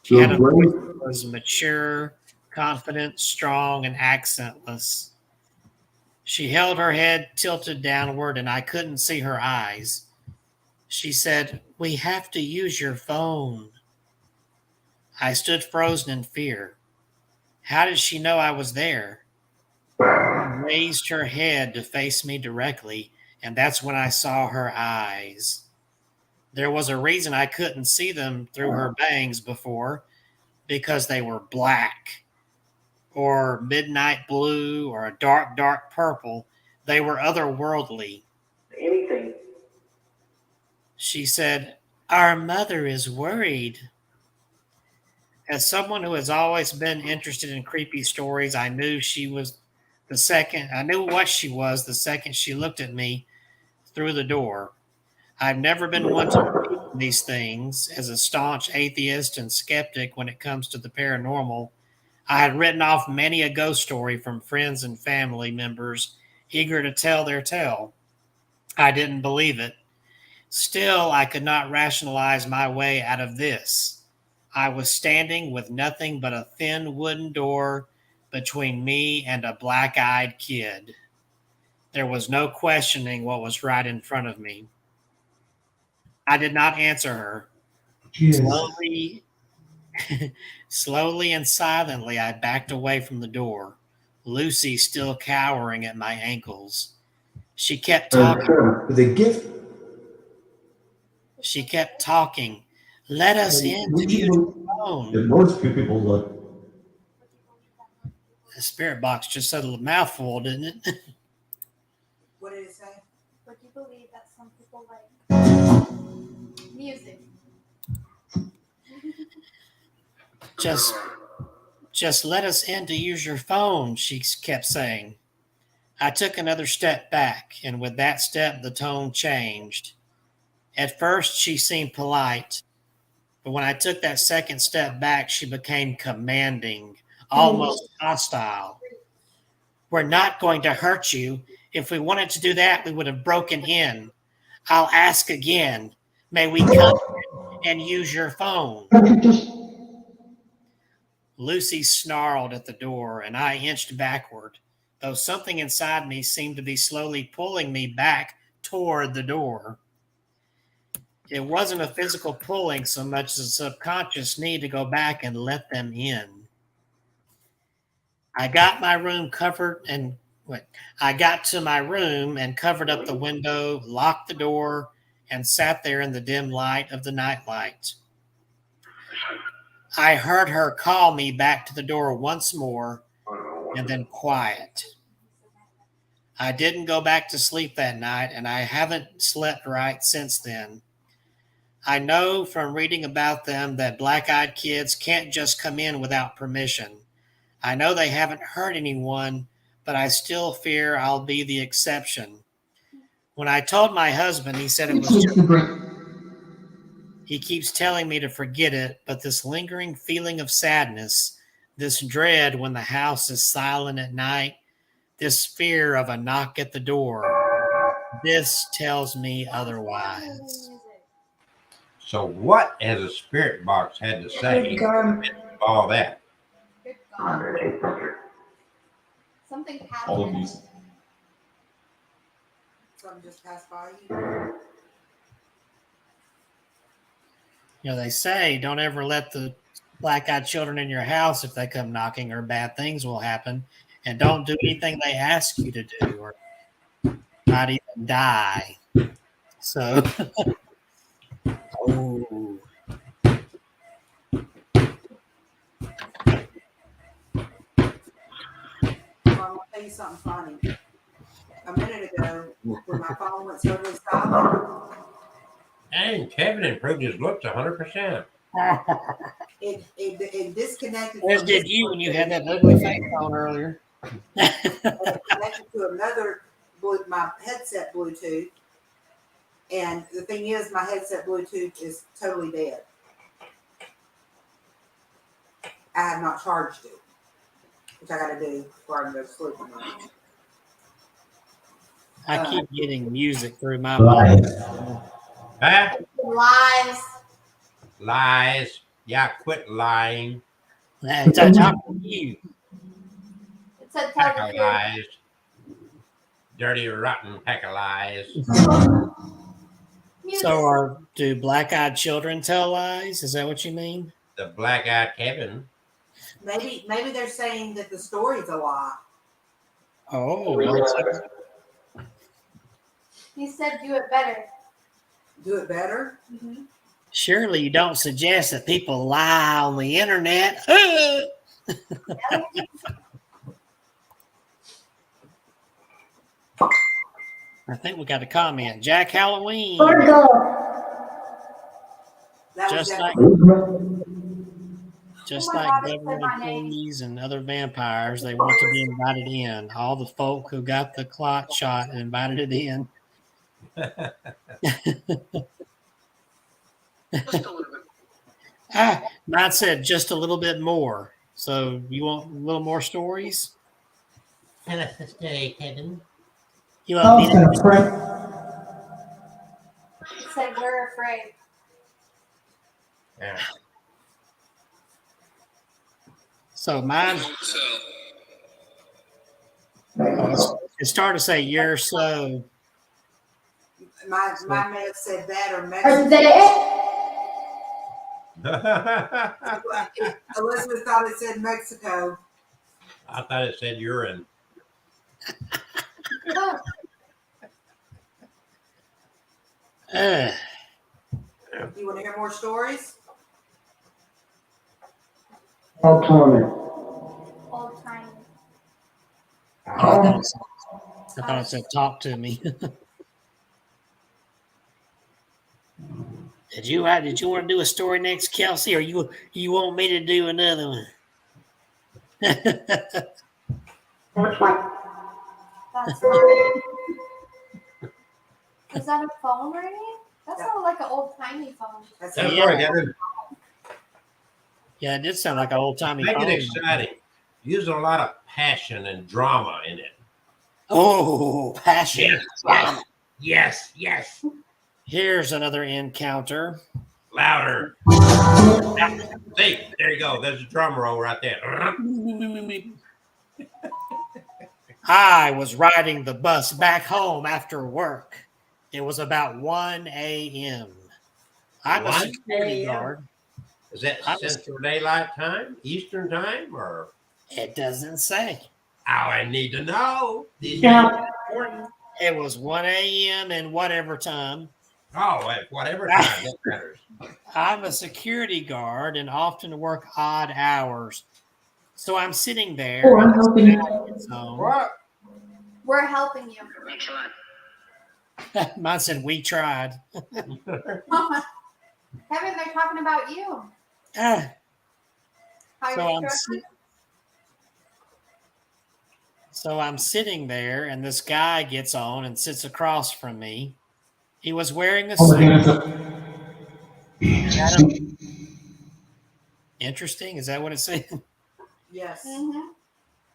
She had a voice that was mature, confident, strong, and accentless. She held her head tilted downward, and I couldn't see her eyes. She said, "We have to use your phone." I stood frozen in fear. How did she know I was there? She raised her head to face me directly, and that's when I saw her eyes. There was a reason I couldn't see them through her bangs before, because they were black, or midnight blue, or a dark, dark purple. They were otherworldly. Anything. She said, "Our mother is worried." As someone who has always been interested in creepy stories, I knew what she was the second she looked at me through the door. I've never been one to believe in these things. As a staunch atheist and skeptic when it comes to the paranormal, I had written off many a ghost story from friends and family members eager to tell their tale. I didn't believe it. Still, I could not rationalize my way out of this. I was standing with nothing but a thin wooden door between me and a black-eyed kid. There was no questioning what was right in front of me. I did not answer her. Slowly and silently, I backed away from the door, Lucy still cowering at my ankles. She kept talking. The gift. She kept talking. "Let us in to use your phone." Most people look. The spirit box just said a mouthful, didn't it? What did it say? Would you believe that some people like music? Just let us in to use your phone, she kept saying. I took another step back, and with that step, the tone changed. At first, she seemed polite, but when I took that second step back, she became commanding, almost hostile. "We're not going to hurt you. If we wanted to do that, we would have broken in. I'll ask again. May we come in and use your phone?" Lucy snarled at the door, and I inched backward, though something inside me seemed to be slowly pulling me back toward the door. It wasn't a physical pulling so much as a subconscious need to go back and let them in. I got to my room and covered up the window, locked the door, and sat there in the dim light of the nightlight. I heard her call me back to the door once more, and then quiet. I didn't go back to sleep that night, and I haven't slept right since then. I know from reading about them that black-eyed kids can't just come in without permission. I know they haven't hurt anyone, but I still fear I'll be the exception. When I told my husband, he said it was just... He keeps telling me to forget it, but this lingering feeling of sadness, this dread when the house is silent at night, this fear of a knock at the door, this tells me otherwise. So what has a spirit box had to say about all that? Good God. Something All of happened. these. Something just passed by you. You know, they say don't ever let the black-eyed children in your house if they come knocking, or bad things will happen. And don't do anything they ask you to do, or not even die. So, oh, Well, I'm gonna tell you something funny. A minute ago, when my phone went totally silent, And Kevin improved his looks 100%. it disconnected as from did this you when you Bluetooth, had that ugly face on earlier. and it connected to another my headset Bluetooth. And the thing is, my headset Bluetooth is totally dead. I have not charged it, which I got to do before I go to sleep tonight. I keep getting music through my Lies. phone. Huh? Lies. Lies. Yeah, quit lying. It's talking to you. It said tell Pack the of truth. lies. Dirty, rotten pack of lies. Music. So, do black-eyed children tell lies? Is that what you mean? The black-eyed Kevin. Maybe they're saying that the story's a lie. Oh, well, He said do it better. Do it better. Mm-hmm. surely you don't suggest that people lie on the internet. I think we got a comment. Jack Halloween. That was Just Jack. like Oh my like God, it said government my name. employees and other vampires, they want to be invited in. All the folk who got the clot shot and invited it in. Just a little bit. Mine said just a little bit more. So you want a little more stories? Tell us the story, Kevin. You want me to? It said we're afraid. Yeah. So mine. It started to say you're so. My may have said that or Mexico. Elizabeth thought it said Mexico. I thought it said urine. Uh, You want to hear more stories? Old timey. I thought it said talk to me. Did you want to do a story next, Kelsey, or you want me to do another one? That's fine. Is that a phone ringing? That sounded like an old timey phone. That's That's Yeah. right, Kevin. Yeah, it did sound like an old timey Make it phone. exciting. Use a lot of passion and drama in it. Oh, passion. Yes. Here's another encounter. Louder. See, there you go. There's a drum roll right there. I was riding the bus back home after work. It was about 1 a.m. I'm a 1 security a.m.? guard. Is that Central Daylight Time, Eastern Time, or? It doesn't say. Oh, I need to know. These things are important. It was 1 a.m. and whatever time. Oh, at whatever time, that matters. I'm a security guard and often work odd hours. So I'm sitting there. Oh, I'm helping you. What? We're helping you. Thanks a lot. Mine said we tried. Kevin, they're talking about you. Ah, How So you're I'm So I'm sitting there, and this guy gets on and sits across from me. He was wearing a suit. Interesting. Is that what it said? Yes. Mm-hmm.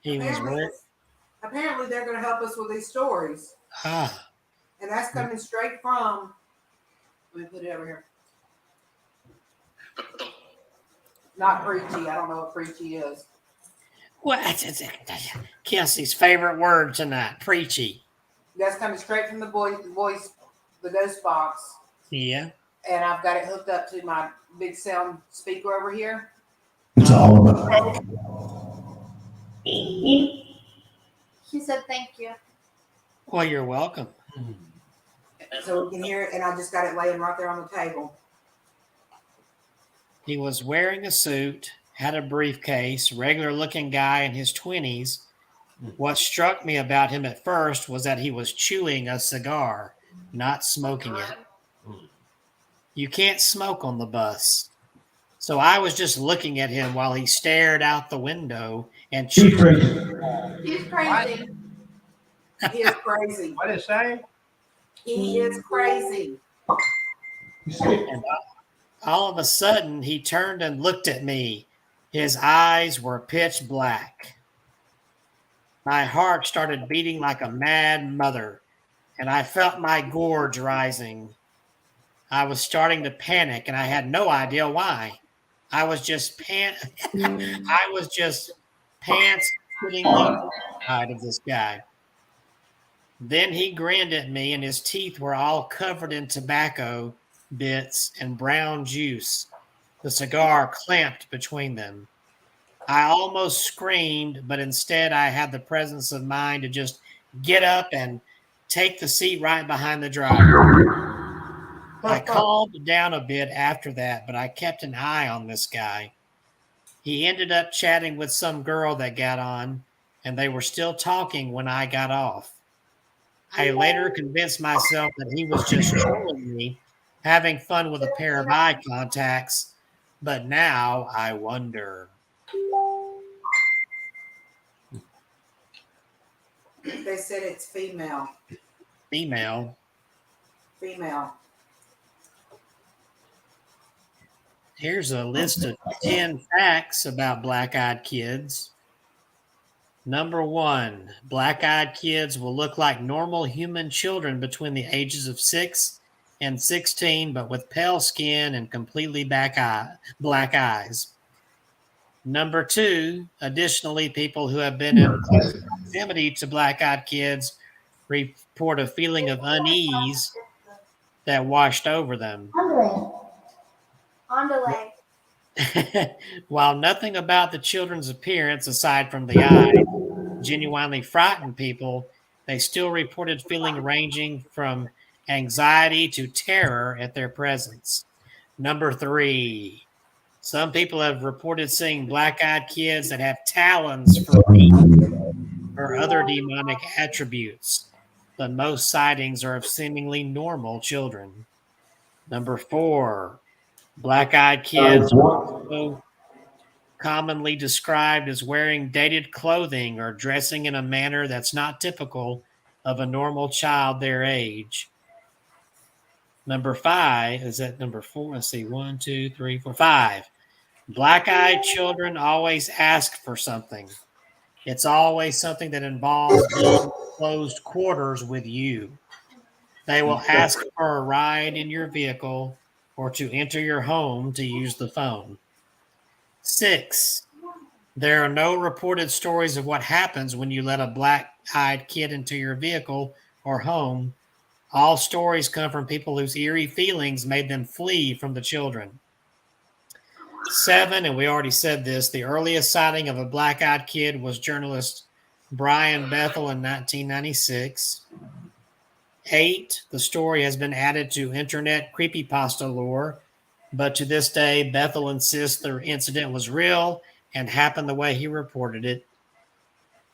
He was wearing. Apparently, they're going to help us with these stories. Ah, And that's coming straight from, let me put it over here. Not preachy. I don't know what preachy is. What? Kelsey's favorite word tonight, preachy. That's coming straight from the the ghost box. Yeah. And I've got it hooked up to my big sound speaker over here. It's all about. He said thank you. Well, you're welcome. So we can hear it, and I just got it laying right there on the table. He was wearing a suit, had a briefcase, regular looking guy in his 20s. What struck me about him at first was that he was chewing a cigar, not smoking it. You can't smoke on the bus. So I was just looking at him while he stared out the window and chewed. He's crazy. He is crazy. What is it say? He is crazy. And all of a sudden, he turned and looked at me. His eyes were pitch black. My heart started beating like a mad mother, and I felt my gorge rising. I was starting to panic, and I had no idea why. I was just pants sitting terrified of this guy. Then he grinned at me, and his teeth were all covered in tobacco bits and brown juice. The cigar clamped between them. I almost screamed, but instead I had the presence of mind to just get up and take the seat right behind the driver. I calmed down a bit after that, but I kept an eye on this guy. He ended up chatting with some girl that got on, and they were still talking when I got off. I later convinced myself that he was just trolling me, having fun with a pair of eye contacts, but now I wonder. They said it's female. Female. Here's a list of 10 facts about black-eyed kids. Number 1, black-eyed kids will look like normal human children between the ages of 6 and 16, but with pale skin and completely black eyes. Number 2, additionally, people who have been in proximity to black-eyed kids report a feeling of unease that washed over them. On delay. While nothing about the children's appearance, aside from the eye, genuinely frightened people, they still reported feeling ranging from anxiety to terror at their presence. Number 3, some people have reported seeing black-eyed kids that have talons for feet or other demonic attributes, but most sightings are of seemingly normal children. Number 4, black-eyed kids are also commonly described as wearing dated clothing or dressing in a manner that's not typical of a normal child their age. Number 5, is that number 4? Let's see, 1, 2, 3, 4, 5. Black-eyed children always ask for something. It's always something that involves being in closed quarters with you. They will ask for a ride in your vehicle or to enter your home to use the phone. 6, there are no reported stories of what happens when you let a black-eyed kid into your vehicle or home. All stories come from people whose eerie feelings made them flee from the children. 7, and we already said this, the earliest sighting of a black-eyed kid was journalist Brian Bethel in 1996. 8, the story has been added to internet creepypasta lore, but to this day, Bethel insists the incident was real and happened the way he reported it.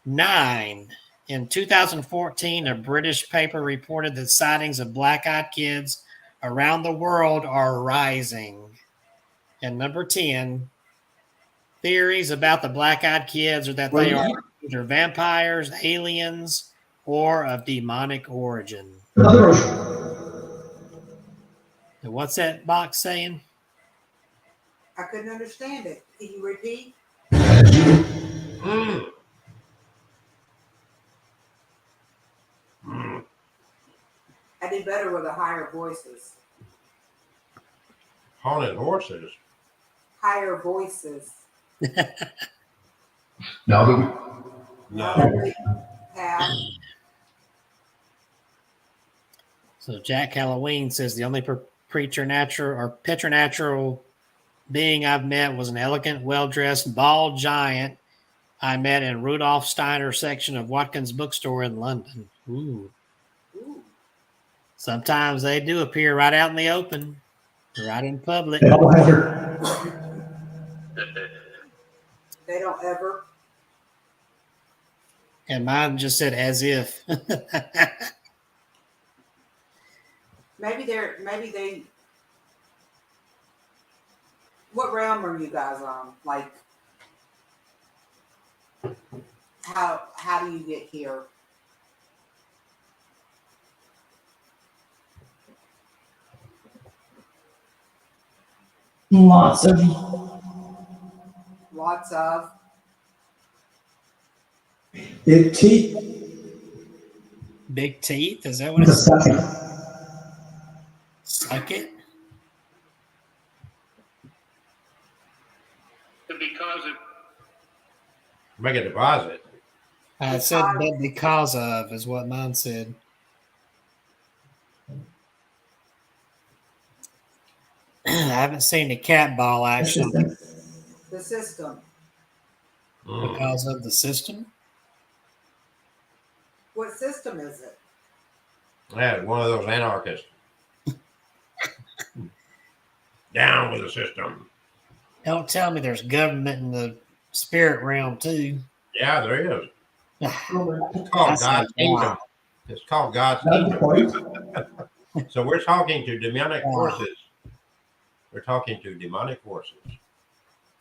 9, in 2014, a British paper reported that sightings of black-eyed kids around the world are rising. And number 10, theories about the black-eyed kids are that they are either vampires, aliens, or of demonic origin. What's that box saying? I couldn't understand it. Can you repeat? I do better with the higher voices. Haunted horses. higher voices. Now that Now No. that we have, So Jack Halloween says the only preternatural being I've met was an elegant, well-dressed, bald giant I met in Rudolf Steiner's section of Watkins bookstore in London. Ooh. ooh, Sometimes they do appear right out in the open, right in public. they all have their, they don't ever. And mine just said as if. Maybe they. What realm are you guys on? Like, how do you get here? lots of Lots of. big teeth. Big teeth? Is that what The it's second. Suck it? Because it Make a deposit. I said but because of is what mine said. I haven't seen the cat ball action The system. because of the system. What system is it? Yeah, one of those anarchists. Down with the system. Don't tell me there's government in the spirit realm too. Yeah, there is. It's called That's God's like, wow. kingdom. It's called God's That's the kingdom. point. So we're talking to demonic Wow. forces. We're talking to demonic forces.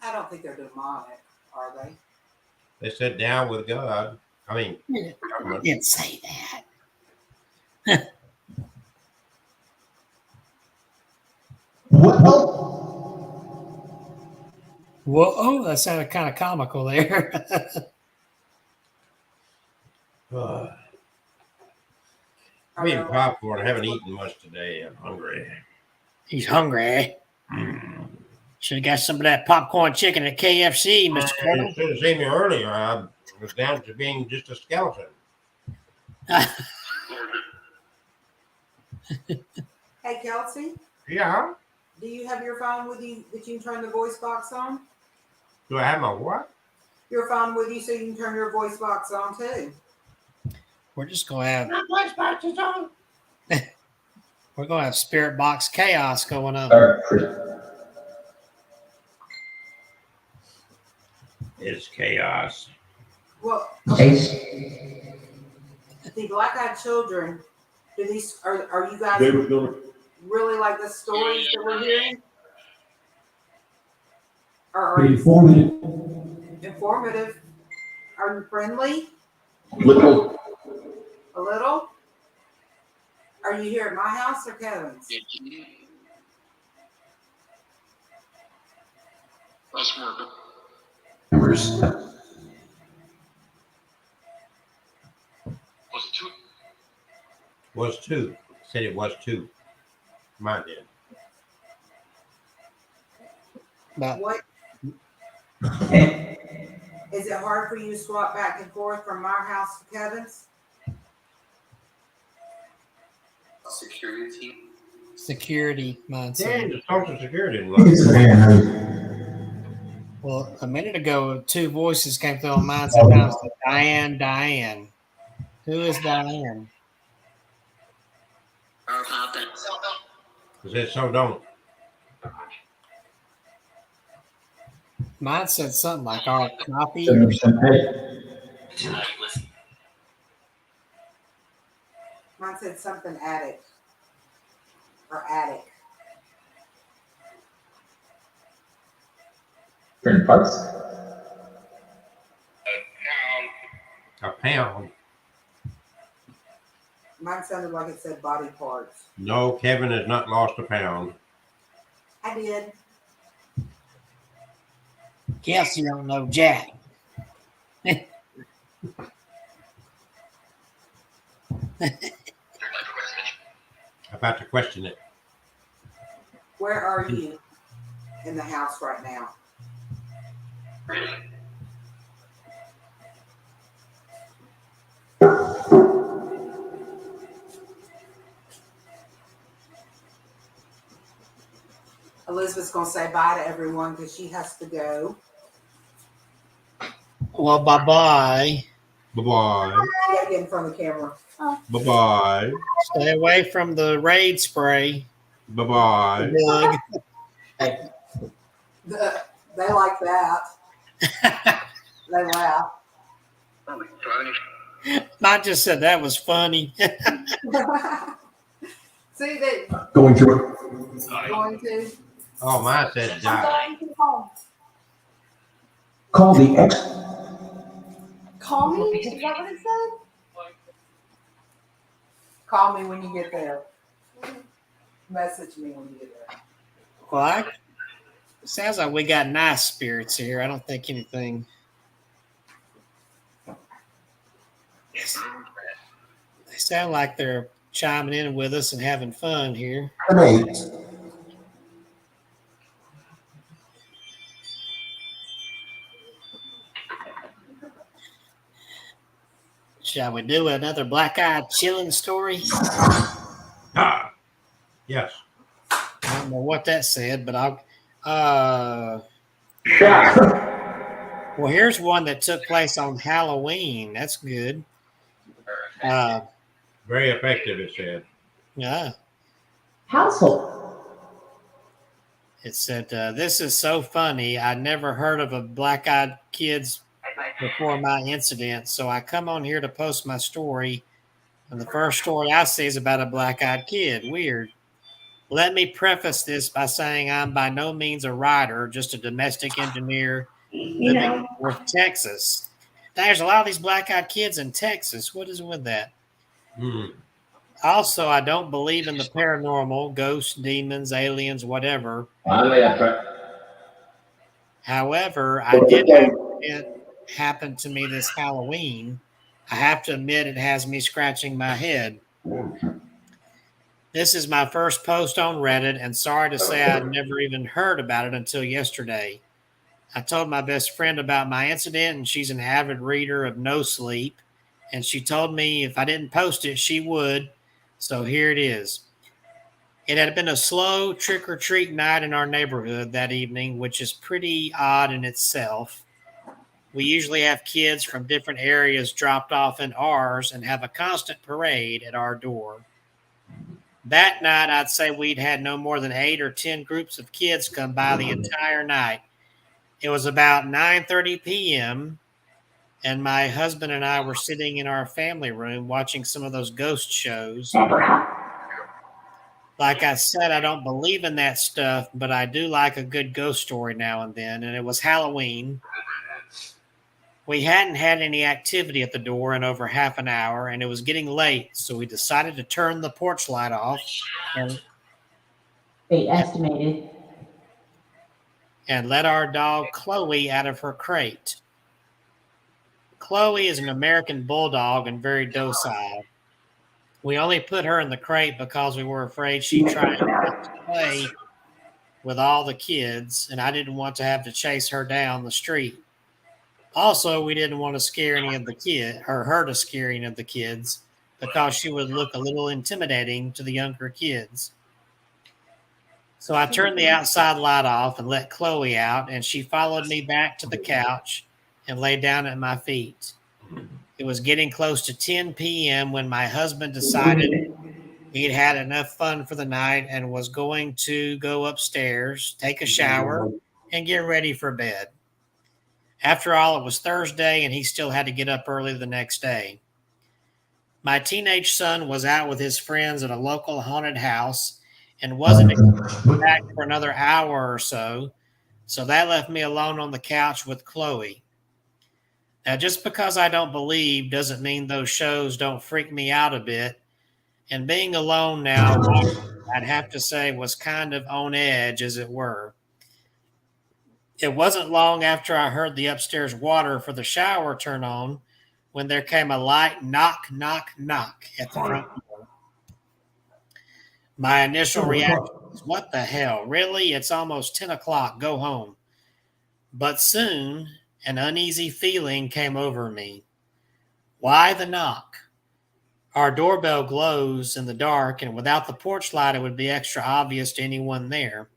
I don't think they're demonic, are they? They said down with God. I mean, You government. didn't say that. What? Well, oh, that sounded kind of comical there. I'm eating popcorn. I haven't eaten much today. I'm hungry. He's hungry. Should have got some of that popcorn chicken at KFC, Mr. You Colonel. should have seen me earlier. I was down to being just a skeleton. Hey, Kelsey, Yeah. do you have your phone with you that you can turn the voice box on? Do I have my what? Your phone with you so you can turn your voice box on too. We're just gonna have My voice box is on. we're gonna have spirit box chaos going on. It's chaos. Well, Ace. the black-eyed children, do these are you guys They were gonna, really like the stories that we're hearing? Or are you Informative. informative? Are you friendly? Little. A little? Are you here at my house or Kevin's? that's more. Numbers. Was two. Was two. Said it was two. Mine did. But What is it hard for you to swap back and forth from our house to Kevin's? security mindset. Yeah, the Social Security didn't It's look. a man. Well, a minute ago, two voices came through on mine. Sometimes Diane, Diane. Who is Diane? It said so don't. Mine said something like our copy. 70% pay. Mine said something attic or attic. Print parts. A pound. Mine sounded like it said body parts. No, Kevin has not lost a pound. I did. Kelsey don't know Jack. About to question it. Where are you? in the house right now. Elizabeth's going to say bye to everyone because she has to go. Well, bye-bye. Bye-bye. Get in front of the camera. Bye-bye. Stay away from the Raid spray. Bye-bye. Doug. They like that. They laugh. Funny, funny. I just said that was funny. See, they Going to. going to. Oh, mine said die. I'm going home. Call the ex. Call me? Is that what it said? Call me when you get there. Message me when you get there. Well, it sounds like we got nice spirits here. I don't think anything. They sound like they're chiming in with us and having fun here. Shall we do another black-eyed chilling story? Ah. Yes. I don't know what that said, but I'll. Well, here's one that took place on Halloween. That's good. Very effective, it said. Yeah. Household. It said, this is so funny. I never heard of a black-eyed kids before my incident, so I come on here to post my story. And the first story I see is about a black-eyed kid. Weird. Let me preface this by saying I'm by no means a writer, just a domestic engineer living in North Texas. There's a lot of these black-eyed kids in Texas. What is with that? Also, I don't believe in the paranormal, ghosts, demons, aliens, whatever. However, I did have it happen to me this Halloween. I have to admit it has me scratching my head. This is my first post on Reddit, and sorry to say I'd never even heard about it until yesterday. I told my best friend about my incident, and she's an avid reader of No Sleep, and she told me if I didn't post it, she would. So here it is. It had been a slow trick-or-treat night in our neighborhood that evening, which is pretty odd in itself. We usually have kids from different areas dropped off in ours and have a constant parade at our door. That night, I'd say we'd had no more than 8 or 10 groups of kids come by the entire night. It was about 9:30 p.m., and my husband and I were sitting in our family room watching some of those ghost shows. Like I said, I don't believe in that stuff, but I do like a good ghost story now and then, and it was Halloween. We hadn't had any activity at the door in over half an hour, and it was getting late, so we decided to turn the porch light off They estimated. and let our dog Chloe out of her crate. Chloe is an American bulldog and very docile. We only put her in the crate because we were afraid she'd try to play with all the kids, and I didn't want to have to chase her down the street. Also, we didn't want to scare any of the kids, or her to scare any of the kids, because she would look a little intimidating to the younger kids. So I turned the outside light off and let Chloe out, and she followed me back to the couch and lay down at my feet. It was getting close to 10 p.m. when my husband decided he'd had enough fun for the night and was going to go upstairs, take a shower, and get ready for bed. After all, it was Thursday, and he still had to get up early the next day. My teenage son was out with his friends at a local haunted house and wasn't back for another hour or so, so that left me alone on the couch with Chloe. Now, just because I don't believe doesn't mean those shows don't freak me out a bit, and being alone now, I'd have to say, was kind of on edge, as it were. It wasn't long after I heard the upstairs water for the shower turn on when there came a light knock, knock, knock at the front door. My initial reaction What the hell? Really? It's almost 10 o'clock. Go home. But soon, an uneasy feeling came over me. Why the knock? Our doorbell glows in the dark, and without the porch light, it would be extra obvious to anyone there.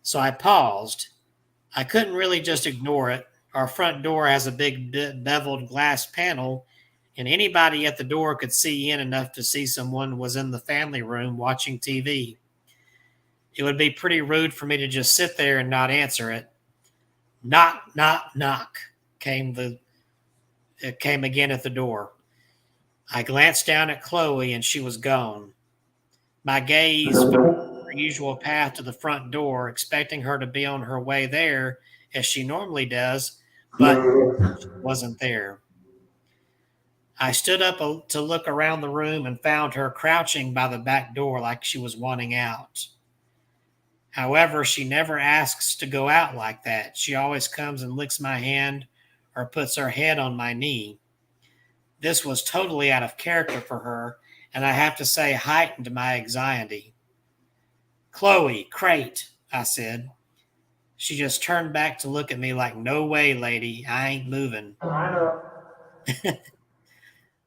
So I paused. I couldn't really just ignore it. Our front door has a big beveled glass panel, and anybody at the door could see in enough to see someone was in the family room watching TV. It would be pretty rude for me to just sit there and not answer it. Knock, knock, knock, it came again at the door. I glanced down at Chloe, and she was gone. My gaze followed her usual path to the front door, expecting her to be on her way there, as she normally does, but she wasn't there. I stood up to look around the room and found her crouching by the back door like she was wanting out. However, she never asks to go out like that. She always comes and licks my hand or puts her head on my knee. This was totally out of character for her, and I have to say heightened my anxiety. Chloe, crate, I said. She just turned back to look at me like, no way, lady, I ain't moving.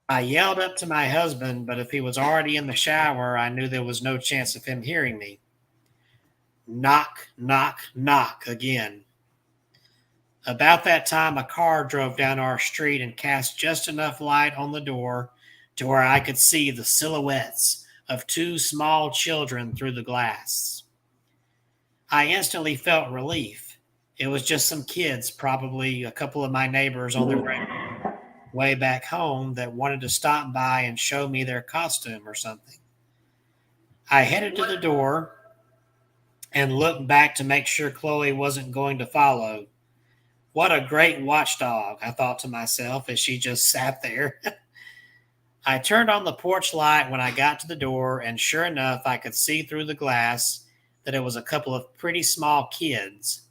I yelled up to my husband, but if he was already in the shower, I knew there was no chance of him hearing me. Knock, knock, knock again. About that time, a car drove down our street and cast just enough light on the door to where I could see the silhouettes of two small children through the glass. I instantly felt relief. It was just some kids, probably a couple of my neighbors on their way back home, that wanted to stop by and show me their costume or something. I headed to the door and looked back to make sure Chloe wasn't going to follow. What a great watchdog, I thought to myself as she just sat there. I turned on the porch light when I got to the door, and sure enough, I could see through the glass that it was a couple of pretty small kids.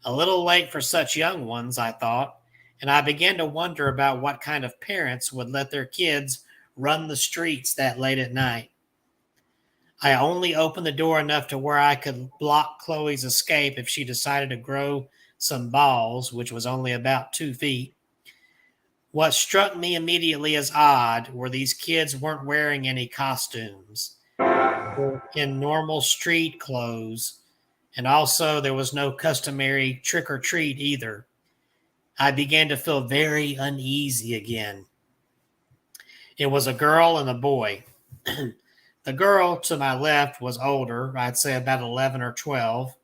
A little late for such young ones, I thought, and I began to wonder about what kind of parents would let their kids run the streets that late at night. I only opened the door enough to where I could block Chloe's escape if she decided to grow some balls, which was only about 2 feet. What struck me immediately as odd were these kids weren't wearing any costumes. They were in normal street clothes, and also there was no customary trick or treat either. I began to feel very uneasy again. It was a girl and a boy. The girl to my left was older, I'd say about 11 or 12.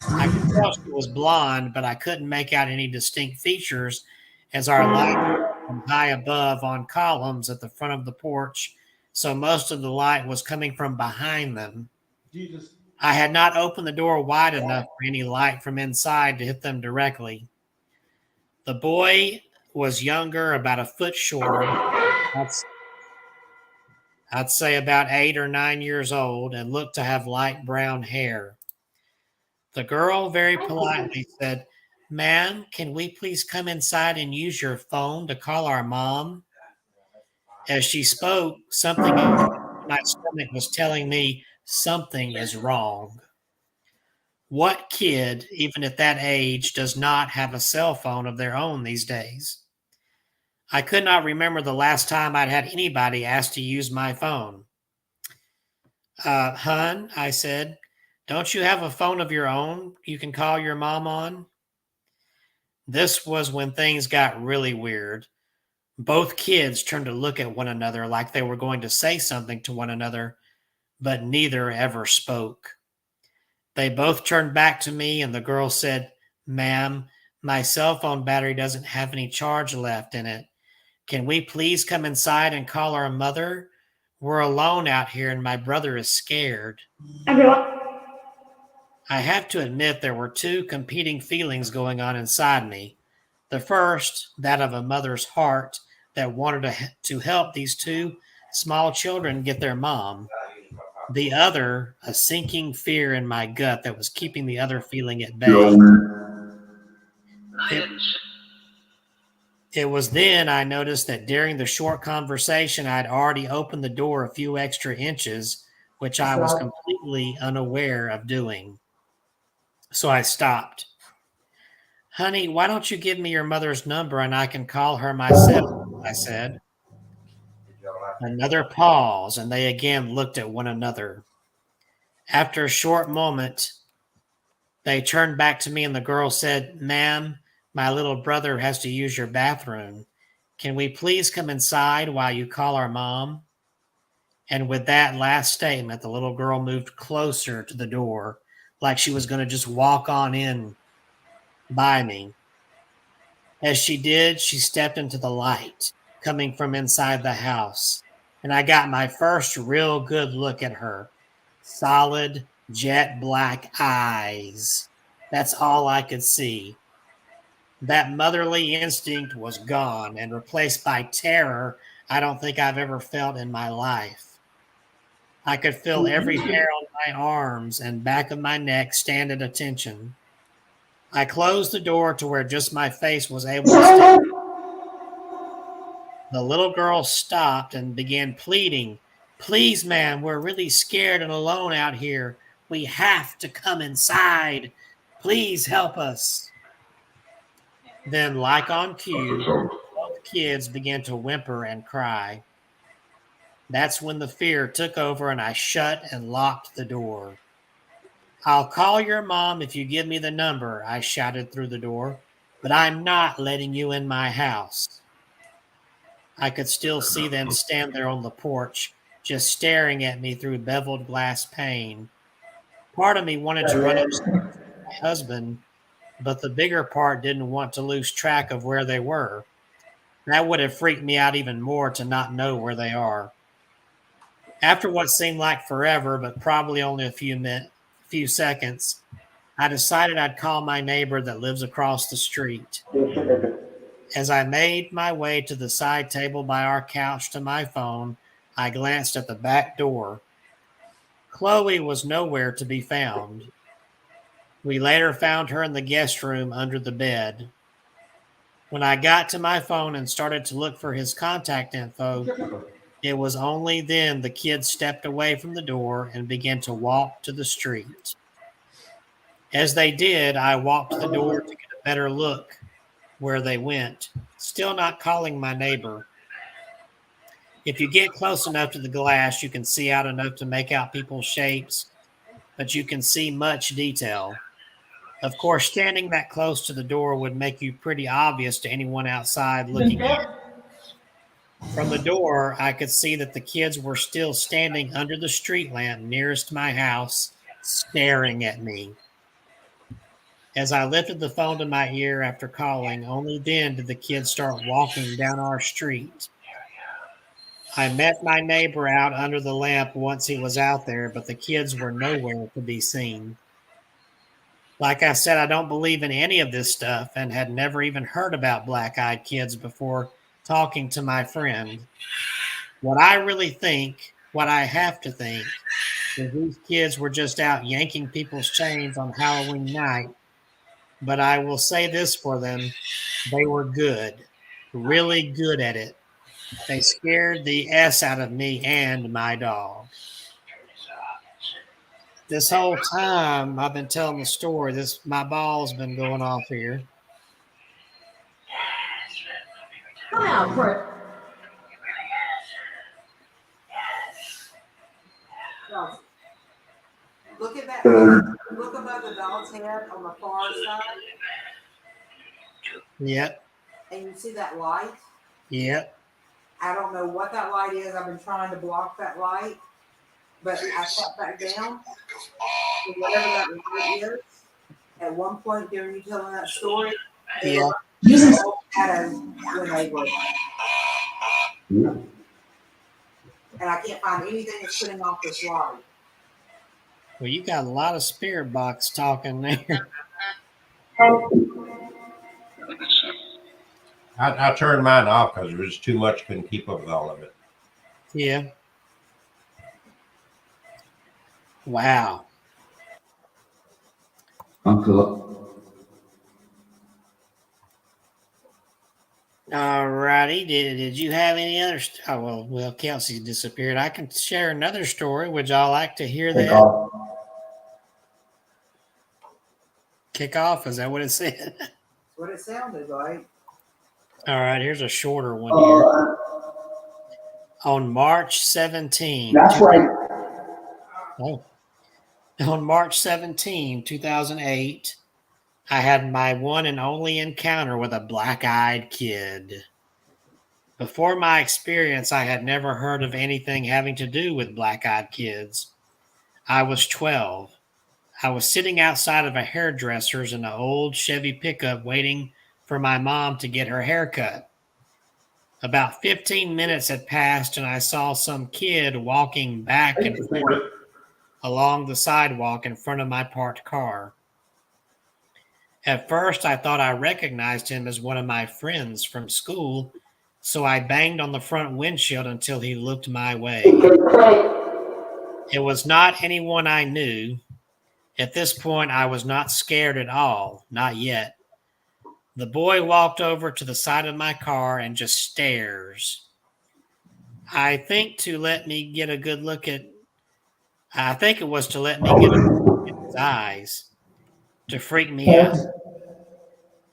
I could tell she was blonde, but I couldn't make out any distinct features as our light was from high above on columns at the front of the porch, so most of the light was coming from behind them. I had not opened the door wide enough for any light from inside to hit them directly. The boy was younger, about a foot shorter. I'd say about 8 or 9 years old, and looked to have light brown hair. The girl very politely said, "Ma'am, can we please come inside and use your phone to call our mom?" As she spoke, something in my stomach was telling me something is wrong. What kid, even at that age, does not have a cell phone of their own these days? I could not remember the last time I'd had anybody ask to use my phone. Hun, I said, don't you have a phone of your own you can call your mom on? This was when things got really weird. Both kids turned to look at one another like they were going to say something to one another, but neither ever spoke. They both turned back to me, and the girl said, "Ma'am, my cell phone battery doesn't have any charge left in it. Can we please come inside and call our mother? We're alone out here, and my brother is scared." I have to admit there were two competing feelings going on inside me. The first, that of a mother's heart that wanted to help these two small children get their mom. The other, a sinking fear in my gut that was keeping the other feeling at bay. It was then I noticed that during the short conversation, I'd already opened the door a few extra inches, which I was completely unaware of doing. So I stopped. Honey, why don't you give me your mother's number and I can call her myself? I said. Another pause, and they again looked at one another. After a short moment, they turned back to me and the girl said, Ma'am, my little brother has to use your bathroom. Can we please come inside while you call our mom? And with that last statement, the little girl moved closer to the door, like she was going to just walk on in by me. As she did, she stepped into the light coming from inside the house, and I got my first real good look at her. Solid, jet black eyes. That's all I could see. That motherly instinct was gone and replaced by terror I don't think I've ever felt in my life. I could feel every hair on my arms and back of my neck stand at attention. I closed the door to where just my face was able to stand. The little girl stopped and began pleading, Please, ma'am, we're really scared and alone out here. We have to come inside. Please help us. Then, like on cue, both kids began to whimper and cry. That's when the fear took over and I shut and locked the door. I'll call your mom if you give me the number, I shouted through the door, but I'm not letting you in my house. I could still see them stand there on the porch, just staring at me through beveled glass pane. Part of me wanted to run upstairs to my husband, but the bigger part didn't want to lose track of where they were. That would have freaked me out even more to not know where they are. After what seemed like forever, but probably only a few seconds, I decided I'd call my neighbor that lives across the street. As I made my way to the side table by our couch to my phone, I glanced at the back door. Chloe was nowhere to be found. We later found her in the guest room under the bed. When I got to my phone and started to look for his contact info, it was only then the kids stepped away from the door and began to walk to the street. As they did, I walked to the door to get a better look where they went, still not calling my neighbor. If you get close enough to the glass, you can see out enough to make out people's shapes, but you can see much detail. Of course, standing that close to the door would make you pretty obvious to anyone outside looking in. From the door, I could see that the kids were still standing under the street lamp nearest my house, staring at me. As I lifted the phone to my ear after calling, only then did the kids start walking down our street. I met my neighbor out under the lamp once he was out there, but the kids were nowhere to be seen. Like I said, I don't believe in any of this stuff and had never even heard about black-eyed kids before talking to my friend. What I really think, what I have to think, is these kids were just out yanking people's chains on Halloween night. But I will say this for them, they were good, really good at it. They scared the S out of me and my dog. This whole time I've been telling the story, my ball's been going off here. Wow, Bert. No. Look at that. Look above the dog's head on the far side, Yep, and you see that light. yep. I don't know what that light is. I've been trying to block that light, but I sat back down. And whatever that light is, at one point during you telling that story, they Yeah. were all at when they were. And I can't find anything that's putting off this light. Well, you got a lot of spirit box talking there. I turned mine off because there was too much. Couldn't keep up with all of it. Yeah. Wow. Uncle, All righty. Did you have any other? Well, Kelsey disappeared. I can share another story. Would y'all like to hear Take that? off. Kick off? Is that what it said? That's what it sounded like. All right. Here's a shorter one here. On March 17. That's right. Oh. On March 17, 2008, I had my one and only encounter with a black-eyed kid. Before my experience, I had never heard of anything having to do with black-eyed kids. I was 12. I was sitting outside of a hairdresser's in an old Chevy pickup waiting for my mom to get her hair cut. About 15 minutes had passed and I saw some kid walking back and forth along the sidewalk in front of my parked car. At first, I thought I recognized him as one of my friends from school, so I banged on the front windshield until he looked my way. It was not anyone I knew. At this point, I was not scared at all, not yet. The boy walked over to the side of my car and just stares. I think it was to let me get a good look at his eyes, to freak me out.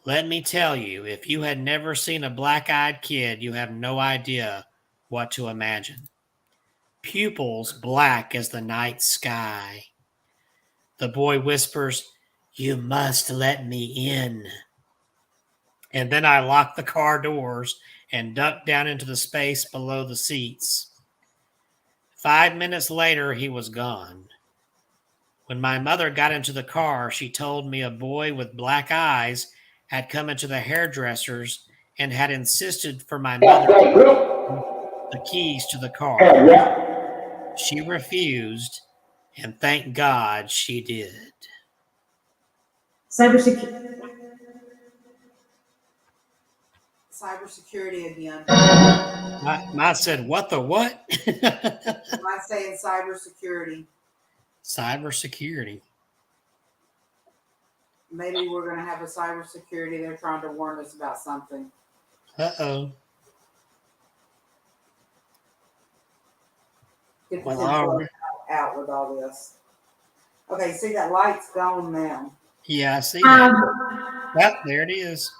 Let me tell you, if you had never seen a black-eyed kid, you have no idea what to imagine. Pupils black as the night sky. The boy whispers, "You must let me in." And then I locked the car doors and ducked down into the space below the seats. 5 minutes later, he was gone. When my mother got into the car, she told me a boy with black eyes had come into the hairdresser's and had insisted for my mother the keys to the car. She refused, and thank God she did. Cybersecurity again. I said, what the what? I'm saying cybersecurity. Cybersecurity. Maybe we're going to have a cybersecurity. They're trying to warn us about something. Uh-oh. Get the Well, tinfoil out with all this. Okay, see that light's gone now. yeah, I see that. Yep, there it is.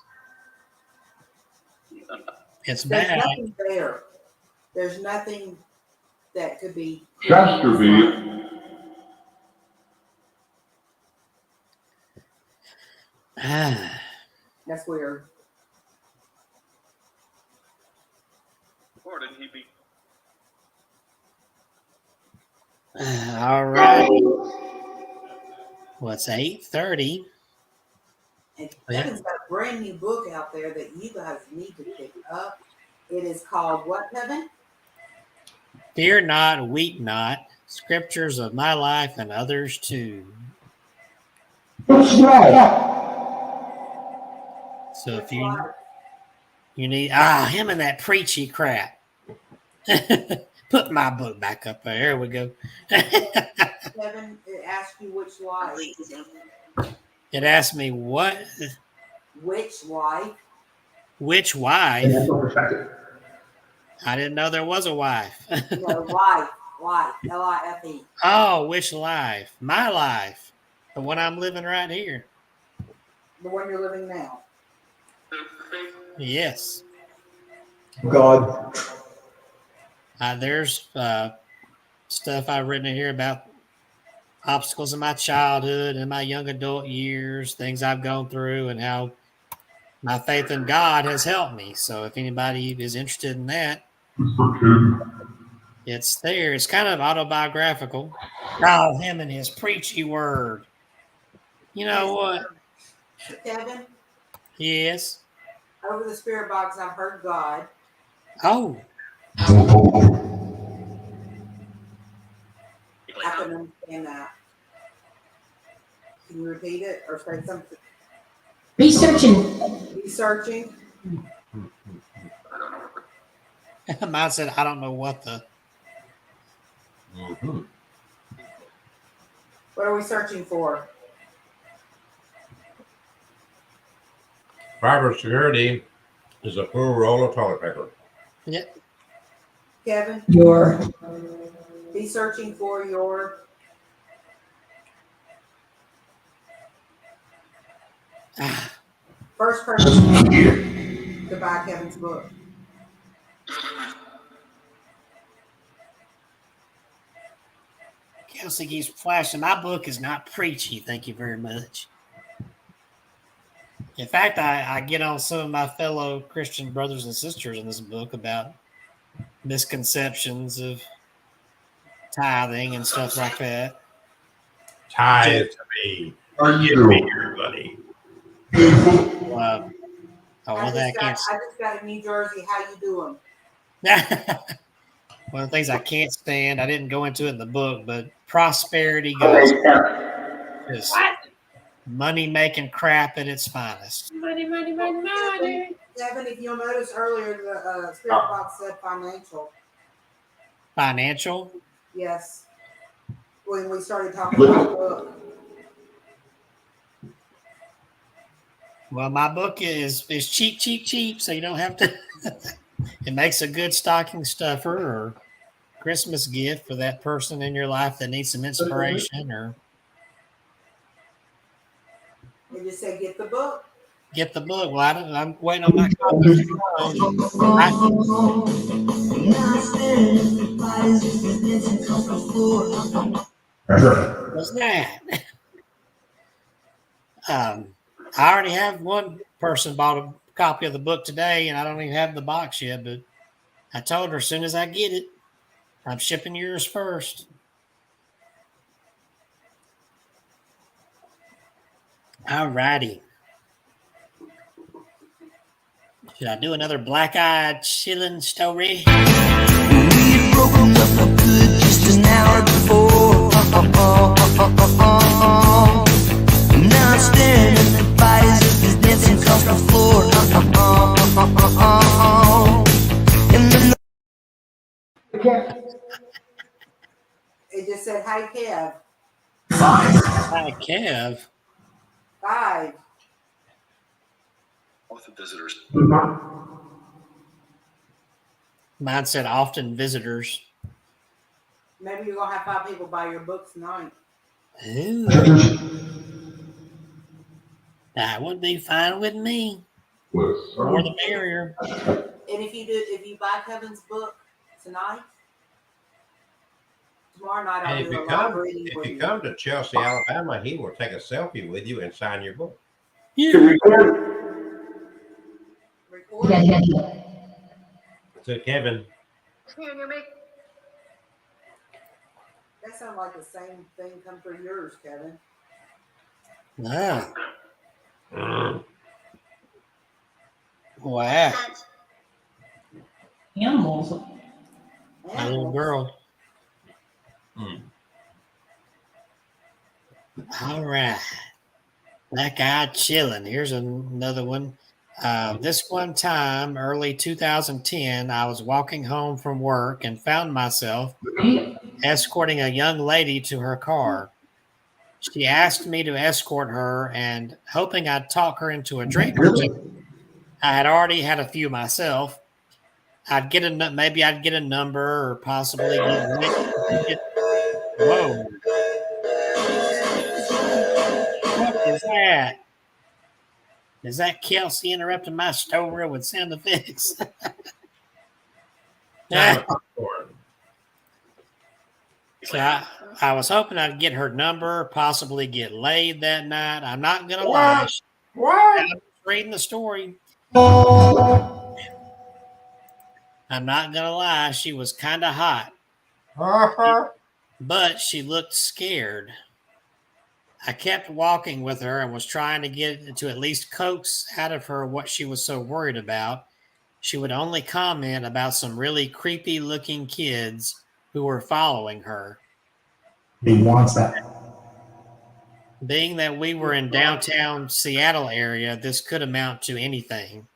It's There's bad. nothing there. There's nothing that could be. Chesterfield. That's weird. Or did he be? All right. Well, it's 8:30. And Kevin's got a brand new book out there that you guys need to pick up. It is called what, Kevin? Fear not, weep not. Scriptures of my life and others too. So if you need him and that preachy crap. Put my book back up there. There we go. Kevin, it asked you which life. It asked me what? Which life? Which wife? That's no perspective. I didn't know there was a wife. No, life. L-I-F-E. Oh, which life? My life. The one I'm living right here. The one you're living now. Yes. God. There's stuff I've written in here about obstacles in my childhood and my young adult years, things I've gone through, and how my faith in God has helped me. So if anybody is interested in that, it's there. It's kind of autobiographical. Oh, him and his preachy word. You know what? Kevin, Yes. over the spirit box, I've heard God. Oh. I couldn't understand that. Can you repeat it or say something? Researching. Researching. Mine said, I don't know what the. Mm-hmm. What are we searching for? Cybersecurity is a full roll of toilet paper. Yep. Kevin, Your be searching for your first person to buy Kevin's book. Kelsey keeps flashing. My book is not preachy. Thank you very much. In fact, I get on some of my fellow Christian brothers and sisters in this book about misconceptions of tithing and stuff like that. Tithe to me. How you Give me doing? your money. One thing I can't. I just got in New Jersey. How you doing? One of the things I can't stand. I didn't go into it in the book, but prosperity goes just money making crap at its finest. money, money, money, money. Kevin, if you'll notice earlier, the spirit box said financial. Financial. Yes. When we started talking about the book. Well, my book is cheap, so you don't have to. It makes a good stocking stuffer or Christmas gift for that person in your life that needs some inspiration, or They just said get the book. get the book. Well, I'm waiting on my copy. What's that? I already have one person bought a copy of the book today, and I don't even have the box yet. But I told her as soon as I get it, I'm shipping yours first. All righty. Should I do another black-eyed chillin' story? We had broken up for good just an hour before. Now I'm staring at the bodies of his dancing across the floor. And then It just said hi, Kev. Hi, Kev. 5. Often visitors. Mine said often visitors. Maybe you're gonna have 5 people buy your book tonight. Ooh. That would be fine with me. More the merrier. And if you buy Kevin's book tonight, tomorrow night I'll And do a live reading if with you you. come to Chelsea, Alabama, he will take a selfie with you and sign your book. Yeah. Record. So Kevin, That sounds like the same thing come through yours, Kevin. Wow. Wow. Animals. My little girl. All right. Black-eyed chillin'. Here's another one. This one time, early 2010, I was walking home from work and found myself escorting a young lady to her car. She asked me to escort her and hoping I'd talk her into a drink or two. I had already had a few myself. Maybe I'd get a number or possibly get whoa. What is that? Is that Kelsey interrupting my story with sound effects? So I was hoping I'd get her number, possibly get laid that night. I'm not going to lie. What? I'm reading the story. I'm not going to lie. She was kind of hot, but she looked scared. I kept walking with her and was trying to get to at least coax out of her what she was so worried about. She would only comment about some really creepy looking kids who were following her. He wants that. Being that we were in downtown Seattle area, this could amount to anything.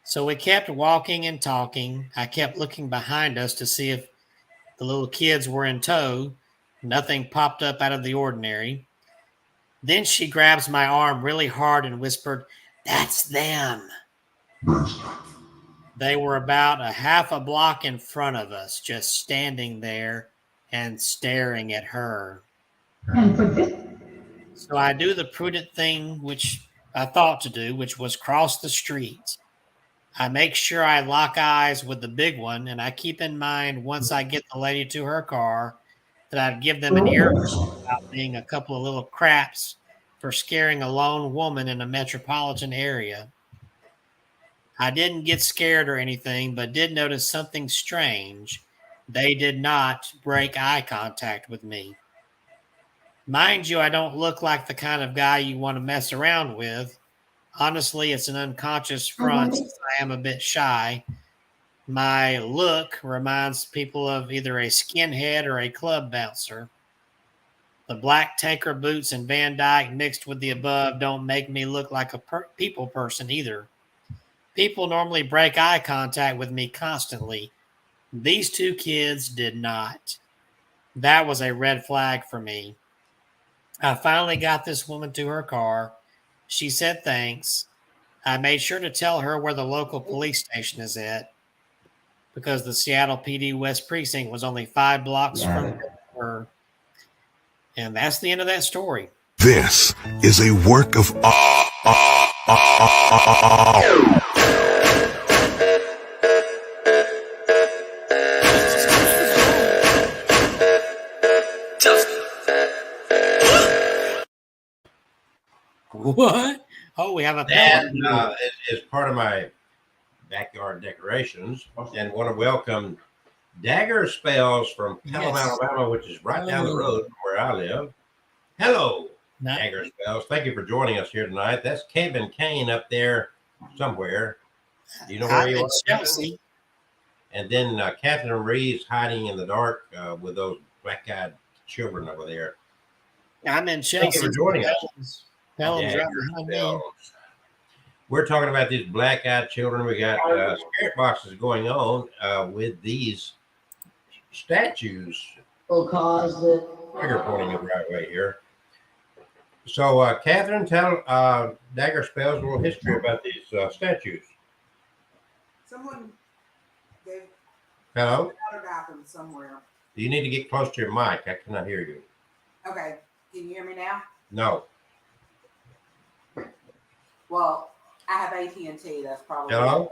So we kept walking and talking. I kept looking behind us to see if the little kids were in tow. Nothing popped up out of the ordinary. Then she grabs my arm really hard and whispered, "That's them." They were about a half a block in front of us, just standing there and staring at her. So I do the prudent thing, which I thought to do, which was cross the street. I make sure I lock eyes with the big one, and I keep in mind once I get the lady to her car that I'd give them an earful about being a couple of little craps for scaring a lone woman in a metropolitan area. I didn't get scared or anything, but did notice something strange. They did not break eye contact with me. Mind you, I don't look like the kind of guy you want to mess around with. Honestly, it's an unconscious front since I am a bit shy. My look reminds people of either a skinhead or a club bouncer. The black tanker boots and Van Dyke mixed with the above don't make me look like a people person either. People normally break eye contact with me constantly. These two kids did not. That was a red flag for me. I finally got this woman to her car. She said thanks. I made sure to tell her where the local police station is at because the Seattle PD West Precinct was only 5 blocks from her. And that's the end of that story. This is a work of What? Oh, we have a That is part of my backyard decorations, and want to welcome Dagger Spells from Pelham, Yes. Alabama, which is right down the road from where I live. Hello, Not- Dagger Spells. Thank you for joining us here tonight. That's Kevin Kane up there somewhere. Do you know where I'm you in are, Kevin? Chelsea. And then Catherine Reeves hiding in the dark with those black-eyed children over there. I'm in Chelsea. Thank you for joining us. Pelham's right Dagger behind me. Spells. We're talking about these black-eyed children. We got spirit boxes going on with these statues. Because the Finger pointing the right way here. So, Catherine, tell Dagger Spells a little history about these statues. Someone gave Hello? photograph them somewhere. You need to get close to your mic. I cannot hear you. Okay, can you hear me now? No. Well, I have AT&T. That's probably Hello?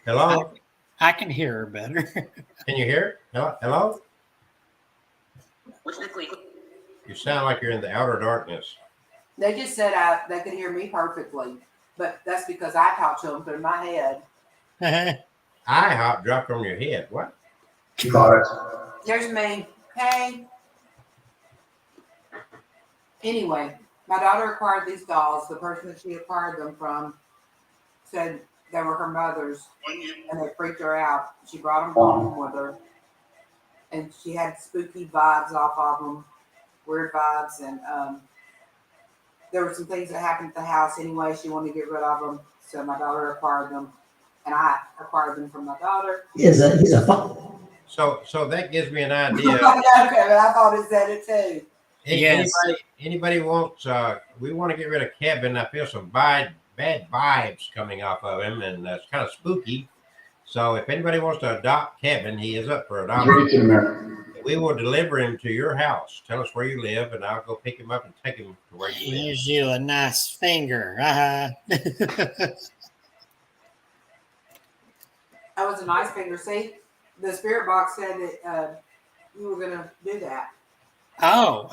Hello? I can hear her better. Can you hear? Hello? Hello? You sound like you're in the outer darkness. They just said they could hear me perfectly, but that's because I talk to them through my head. IHOP dropped on your head. What? There's me. Hey. Anyway, my daughter acquired these dolls. The person that she acquired them from said they were her mother's, and they freaked her out. She brought them home with her, and she had spooky vibes off of them, weird vibes, and there were some things that happened at the house anyway. She wanted to get rid of them, so my daughter acquired them, and I acquired them from my daughter. he's a So that gives me an idea. Okay, but I thought it said it too. Yes. Anybody wants? We want to get rid of Kevin. I feel some bad vibes coming off of him, and it's kind of spooky. So if anybody wants to adopt Kevin, he is up for adoption. We will deliver him to your house. Tell us where you live, and I'll go pick him up and take him to where you live. Here's you a nice finger. That was a nice finger. See, the spirit box said that you were going to do that. Oh.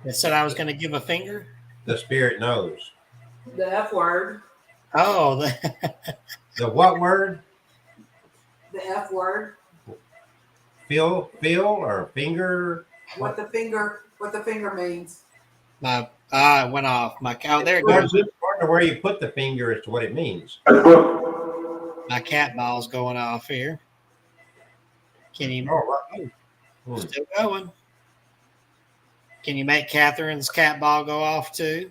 It said I was going to give a finger? The spirit knows. The F word. Oh. The what word? The F word. Feel or finger? What the finger means. My eye went off. My cow. There it According goes. to where you put the finger as to what it means. My cat ball's going off here. Can you? Oh, Still going. Can you make Catherine's cat ball go off too?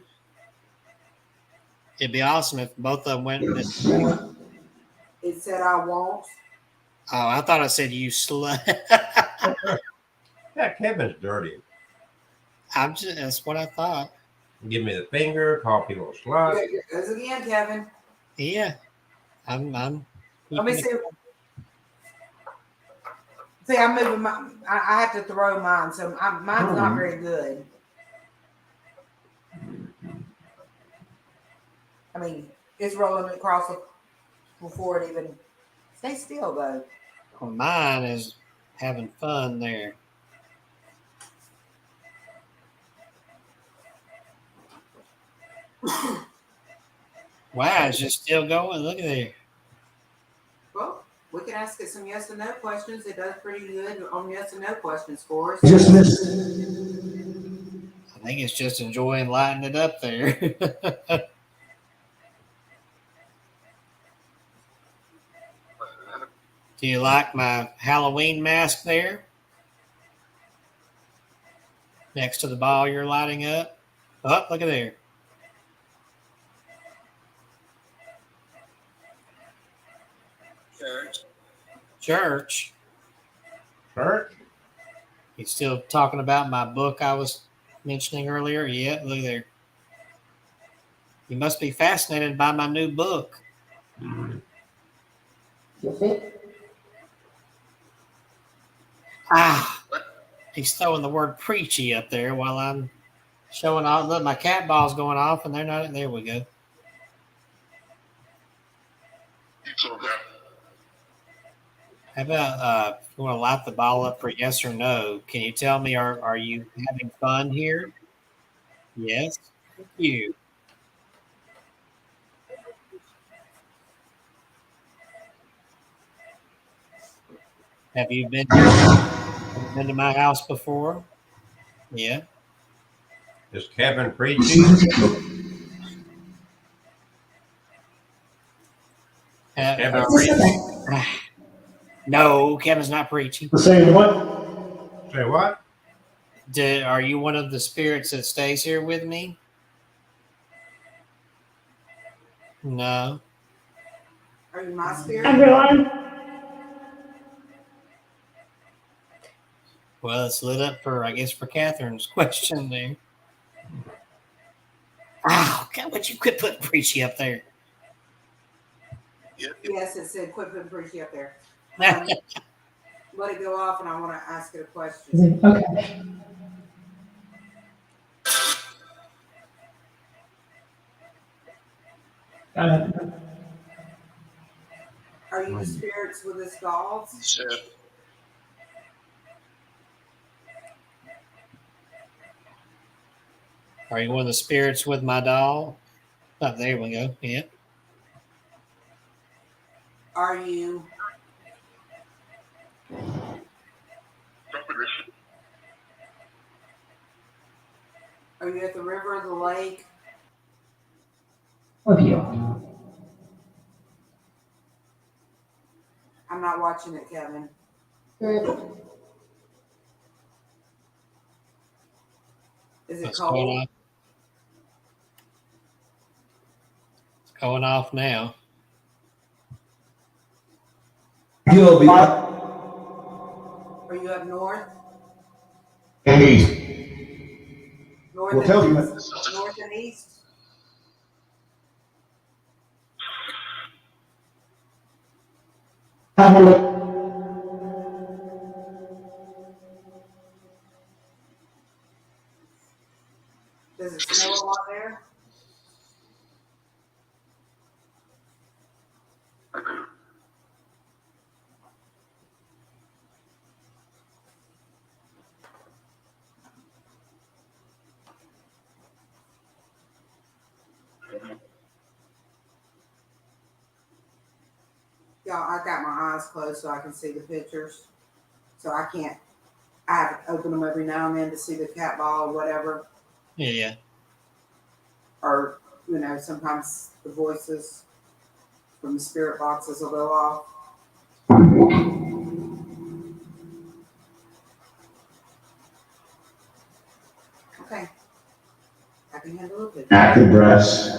It'd be awesome if both of them went. It said I won't. Oh, I thought I said you slut. Yeah, Kevin's dirty. That's what I thought. give me the finger, call people a slut. Here goes again, Kevin. Yeah, I'm. Let me see. See, I'm moving my. I have to throw mine, so mine's not very good. I mean, it's rolling across before it even. Stay still, though. Well, mine is having fun there. Wow, it's just still going. Look at there. Well, we can ask it some yes and no questions. It does pretty good on yes and no questions for us. Just missed. I think it's just enjoying lighting it up there. Do you like my Halloween mask there? Next to the ball you're lighting up? Oh, look at there. Church. He's still talking about my book I was mentioning earlier. Yeah, look there. You must be fascinated by my new book. Ah, he's throwing the word preachy up there while I'm showing off. Look, my cat ball's going off, and they're not. There we go. How about you want to light the ball up for yes or no? Can you tell me, are you having fun here? Yes. Thank you. Have you been here? Have you been to my house before? Yeah. Is Kevin preaching? Kevin preaching? No, Kevin's not preaching. Saying what? Say what? Are you one of the spirits that stays here with me? No. Are you my spirit? Everyone. Well, it's lit up for, I guess, for Catherine's question there. Wow, God, would you quit putting preachy up there? Yes, it said quit putting preachy up there. Let it go off, and I want to ask it a question. Okay. Are you the spirits with the skulls? Are you one of the spirits with my doll? Oh, there we go. Yeah. Are you? Are you at the river or the lake? Of you. I'm not watching it, Kevin. Is it It's going cold? off. It's going off now. You'll be. Are you up north? North We'll tell you. North and east? Does it snow a lot there? Y'all, I got my eyes closed so I can see the pictures. So I can't. I have to open them every now and then to see the cat ball or whatever. Yeah. Or, sometimes the voices from the spirit boxes will go off. Okay. I can handle it. Active breaths.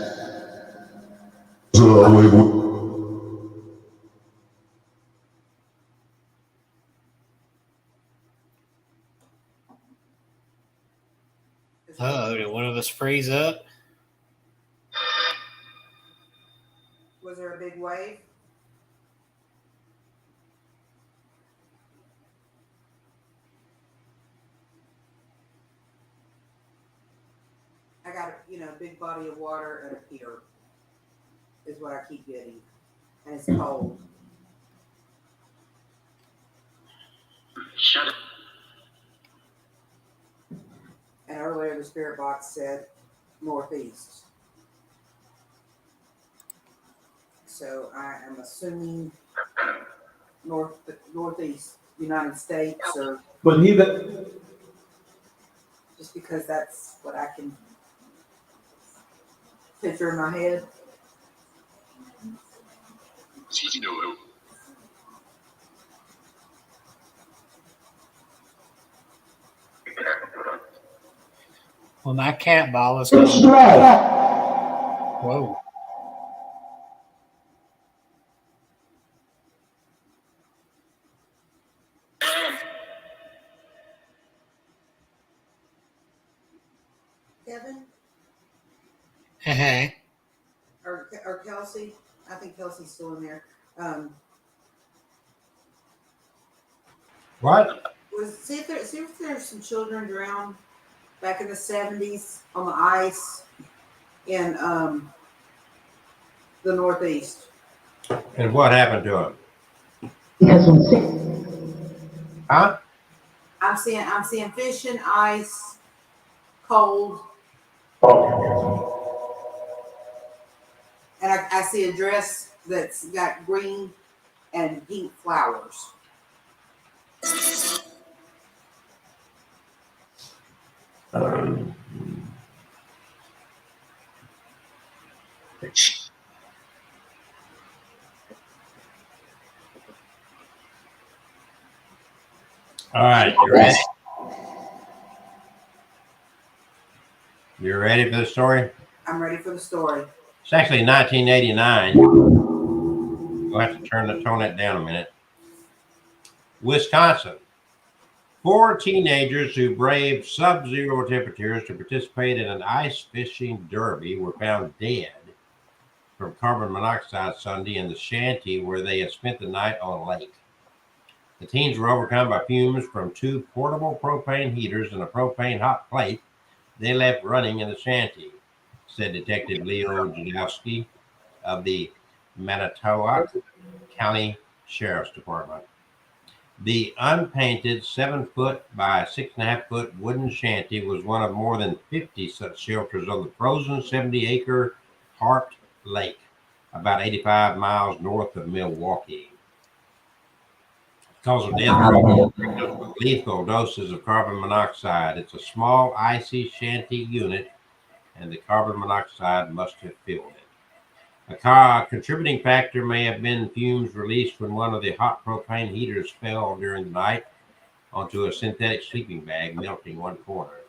Oh, did one of us freeze up? Was there a big wave? I got a big body of water and a pier is what I keep getting, and it's cold. Shut up. And earlier the spirit box said northeast. So I am assuming northeast United States, or But neither, just because that's what I can picture in my head. Well, my cat ball is it's going. right. Whoa. Kevin Hey. or Kelsey, I think Kelsey's still in there. What? See if there's some children drowned back in the 70s on the ice in the Northeast. And what happened to him? He has some sick. Huh? I'm seeing fish and ice, cold, and I see a dress that's got green and pink flowers. All right, you ready? You ready for the story? I'm ready for the story. It's actually 1989. We'll have to tone it down a minute. Wisconsin. 4 teenagers who braved sub-zero temperatures to participate in an ice fishing derby were found dead from carbon monoxide Sunday in the shanty where they had spent the night on a lake. The teens were overcome by fumes from 2 portable propane heaters and a propane hot plate they left running in the shanty, said Detective Leo Jadowski of the Manitowoc County Sheriff's Department. The unpainted 7-foot by 6.5-foot wooden shanty was one of more than 50 such shelters on the frozen 70-acre Hart Lake, about 85 miles north of Milwaukee. Cause of death, lethal doses of carbon monoxide. It's a small, icy shanty unit, and the carbon monoxide must have filled it. A contributing factor may have been fumes released when one of the hot propane heaters fell during the night onto a synthetic sleeping bag, melting one corner.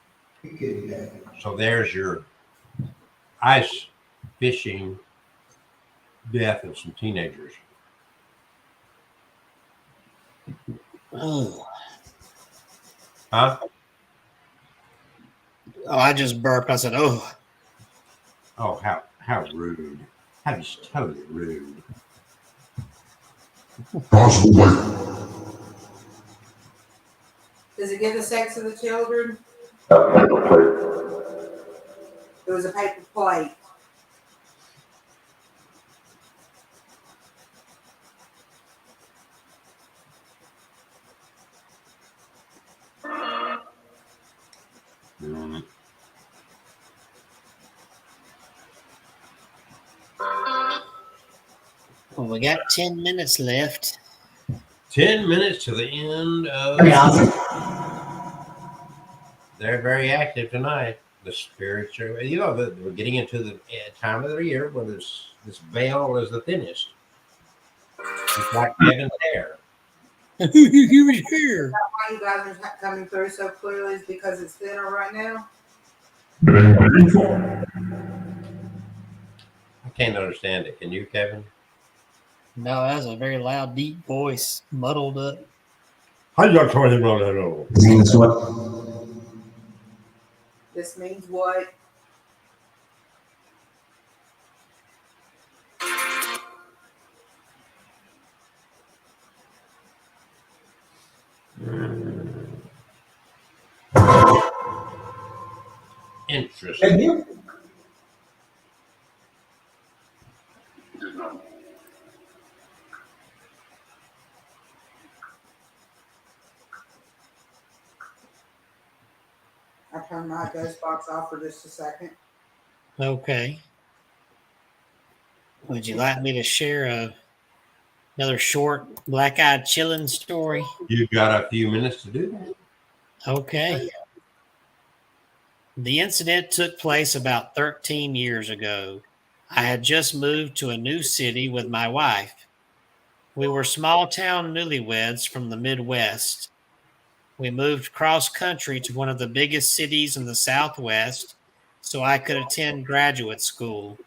So there's your ice fishing death of some teenagers. Oh. Huh? Oh, I just burped. I said, oh. Oh, how rude. That is totally rude. Does it give the sex of the children? It was a paper plate. Mm. Well, we got 10 minutes left. 10 minutes to the end of. They're very active tonight. The spiritual, we're getting into the time of the year when this veil is the thinnest. It's like Kevin's hair. He was here. Why you guys are coming through so clearly is because it's thinner right now. I can't understand it. Can you, Kevin? No, that's a very loud, deep voice, muddled up. This means what? Interesting. And you, Did not. I turned my ghost box off for just a second. Okay. Would you like me to share another short black-eyed chillin' story? You got a few minutes to do that. Okay. The incident took place about 13 years ago. I had just moved to a new city with my wife. We were small town newlyweds from the Midwest. We moved cross country to one of the biggest cities in the Southwest so I could attend graduate school.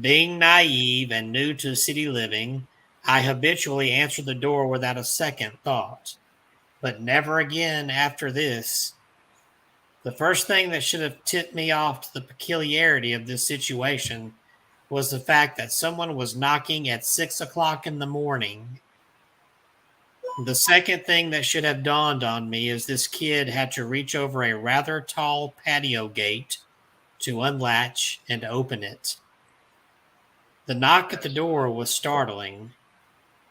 Being naive and new to city living, I habitually answered the door without a second thought. But never again after this. The first thing that should have tipped me off to the peculiarity of this situation was the fact that someone was knocking at 6 o'clock in the morning. The second thing that should have dawned on me is this kid had to reach over a rather tall patio gate to unlatch and open it. The knock at the door was startling.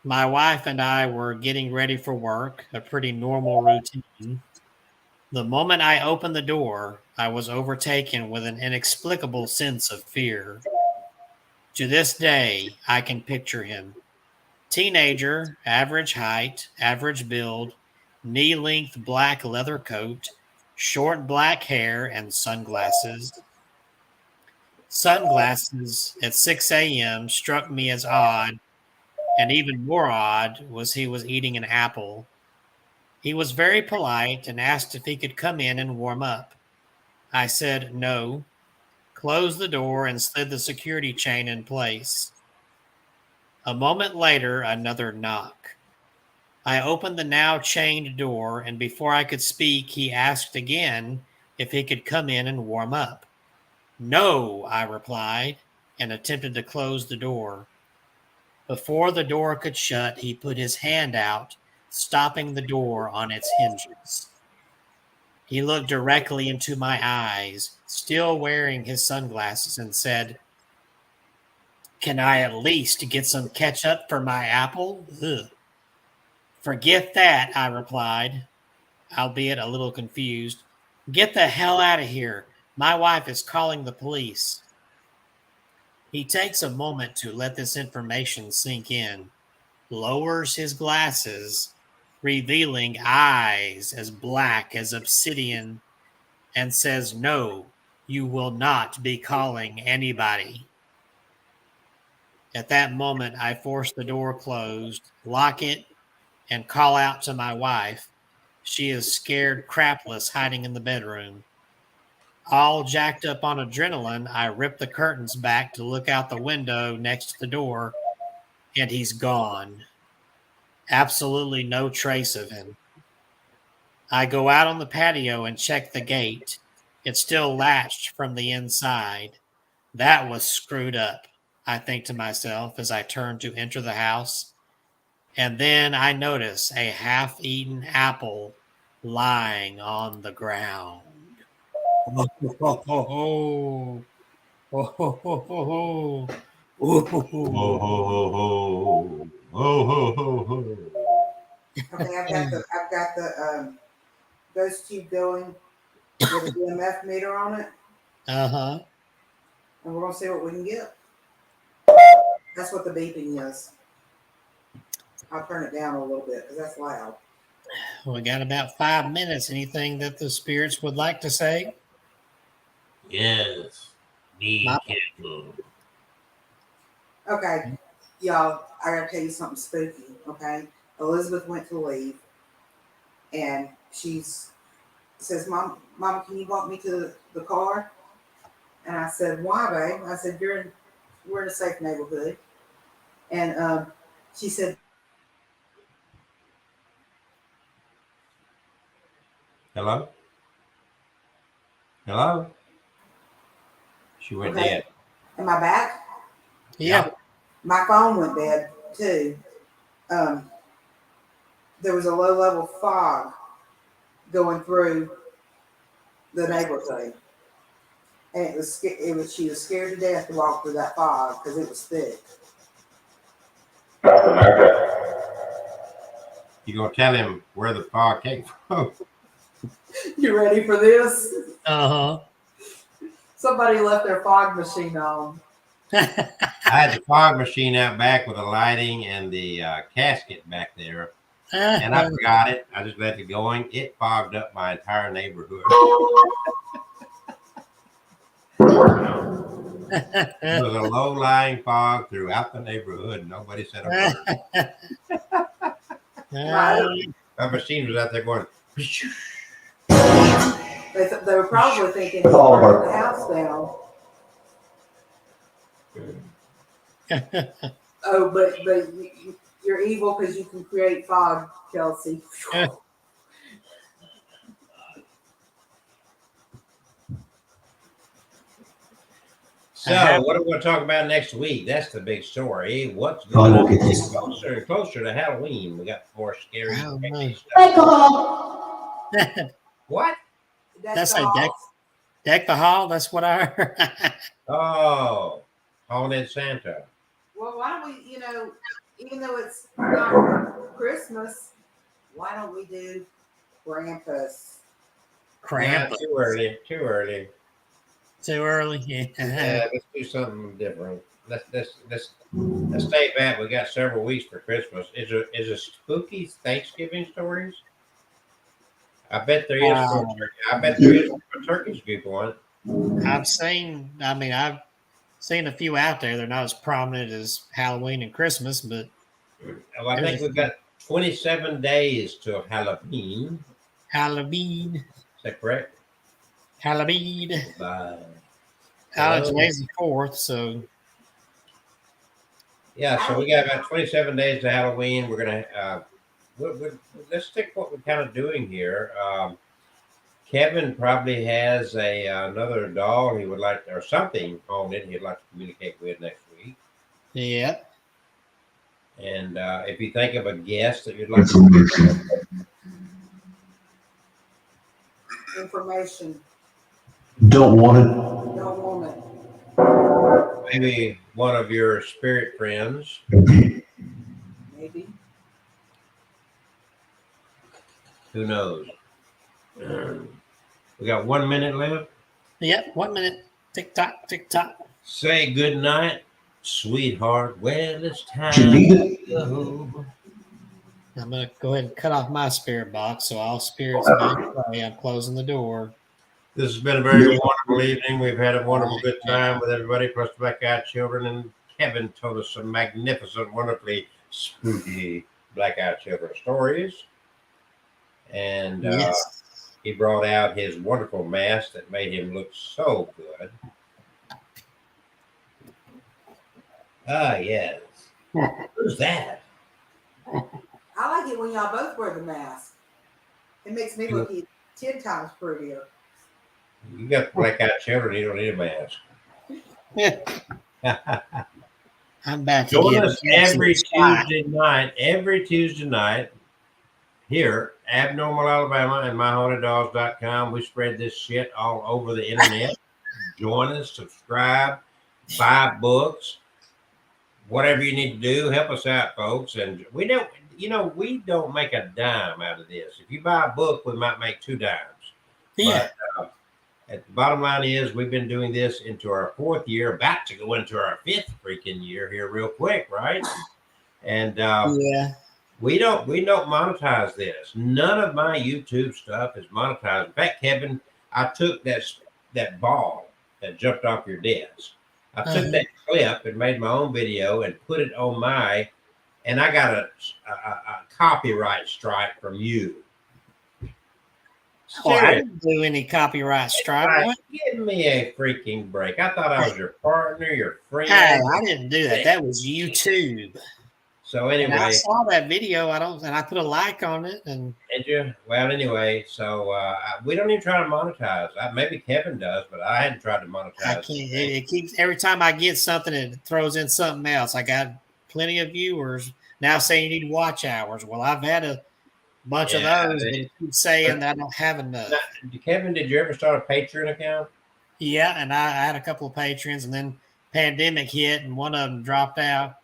My wife and I were getting ready for work, a pretty normal routine. The moment I opened the door, I was overtaken with an inexplicable sense of fear. To this day, I can picture him. Teenager, average height, average build, knee-length black leather coat, short black hair, and sunglasses. Sunglasses at 6 a.m. struck me as odd, and even more odd was he was eating an apple. He was very polite and asked if he could come in and warm up. I said no, closed the door, and slid the security chain in place. A moment later, another knock. I opened the now chained door, and before I could speak, he asked again if he could come in and warm up. No, I replied, and attempted to close the door. Before the door could shut, he put his hand out, stopping the door on its hinges. He looked directly into my eyes, still wearing his sunglasses, and said, "Can I at least get some ketchup for my apple?" Ugh. "Forget that," I replied, albeit a little confused. "Get the hell out of here. My wife is calling the police." He takes a moment to let this information sink in, lowers his glasses, revealing eyes as black as obsidian, and says, "No, you will not be calling anybody." At that moment, I force the door closed, lock it, and call out to my wife. She is scared crapless, hiding in the bedroom. All jacked up on adrenaline, I rip the curtains back to look out the window next to the door, and he's gone. Absolutely no trace of him. I go out on the patio and check the gate. It's still latched from the inside. That was screwed up, I think to myself as I turn to enter the house. And then I notice a half-eaten apple lying on the ground. Oh, ho, ho, ho. Oh, ho, ho, ho, ho. Oh, ho, Ho ho. ho ho ho. Ho ho ho ho. Okay, I've got the ghost tube going with an EMF meter on it, Uh-huh. and we're gonna see what we can get. That's what the beeping is. I'll turn it down a little bit because that's loud. We got about 5 minutes. Anything that the spirits would like to say? Yes. Be My- careful. Okay, y'all, I gotta tell you something spooky. Okay, Elizabeth went to leave, and says, "Mom, can you walk me to the car?" And I said, "Why, babe?" I said, "We're in a safe neighborhood." And she said, Hello? Hello? She went Okay. dead. Am I back? Yeah. My phone went dead too. There was a low level fog going through the neighborhood, and she was scared to death to walk through that fog because it was thick. You gonna tell him where the fog came from? You ready for this? Uh Somebody left their fog machine on. huh. I had the fog machine out back with the lighting and the casket back there, and I forgot it. I just left it going. It fogged up my entire neighborhood. It was a low-lying fog throughout the neighborhood. Nobody said a word. My machine was out there going. They were probably thinking he burned the house down. Oh, but you're evil because you can create fog, Kelsey. So, what are we going to talk about next week? That's the big story. What's going on? Closer and closer to Halloween. We got more scary stuff. What? That's a deck the hall. That's what I heard. Oh, Haunted Santa. Well, why don't we, even though it's not Christmas, why don't we do Krampus? Yeah, too early. Too early. Too early. Yeah, let's do something different. Let's stay back. We got several weeks for Christmas. Is there spooky Thanksgiving stories? I bet there is. I bet there is for turkey scoop one. I've seen a few out there. They're not as prominent as Halloween and Christmas, but well, I think we've got 27 days till Halloween. Halloween. Is that correct? Halloween. Today's the 4th, so yeah. So we got about 27 days to Halloween. We're gonna let's stick what we're kind of doing here. Kevin probably has another doll he would like, or something on it he'd like to communicate with next week. Yeah. And if you think of a guest that you'd like to Information. Don't want it. Don't want it. Maybe one of your spirit friends. Maybe. Who knows? We got 1 minute left. Yep, 1 minute. Tick tock, tick tock. Say good night, sweetheart. Well, it's time to go. I'm gonna go ahead and cut off my spirit box, so all spirits may pray. I'm closing the door. This has been a very wonderful evening. We've had a wonderful good time with everybody, plus the Blackout Children, and Kevin told us some magnificent, wonderfully spooky Blackout Children stories. And he brought out his wonderful mask that made him look so good. Ah, yes. Who's that? I like it when y'all both wear the mask. It makes me look 10 times prettier. You got Blackout Children, you don't need a mask. I'm back. Join us every Tuesday night here, Abnormal Alabama and MyHauntedDolls.com. We spread this shit all over the internet. Join us, subscribe, buy books, whatever you need to do. Help us out, folks. And we don't make a dime out of this. If you buy a book, we might make 2 dimes. Yeah. But the bottom line is we've been doing this into our 4th year, about to go into our 5th freaking year here real quick, right? And we don't monetize this. None of my YouTube stuff is monetized. In fact, Kevin, I took that ball that jumped off your desk. I took that clip and made my own video and put it on and I got a copyright strike from you. Oh, I didn't do any copyright strike. Give me a freaking break. I thought I was your partner, your friend. Hey, I didn't do that. That was YouTube. So And I anyway, saw that video. And I put a like on it. And did you? Well, anyway, so we don't even try to monetize. Maybe Kevin does, but I hadn't tried to monetize. I can't. It keeps every time I get something, it throws in something else. I got plenty of viewers now saying you need watch hours. Well, I've had a bunch of those, but it keeps saying that I don't have enough. Kevin, did you ever start a Patreon account? Yeah, and I had a couple of patrons, and then pandemic hit, and one of them dropped out.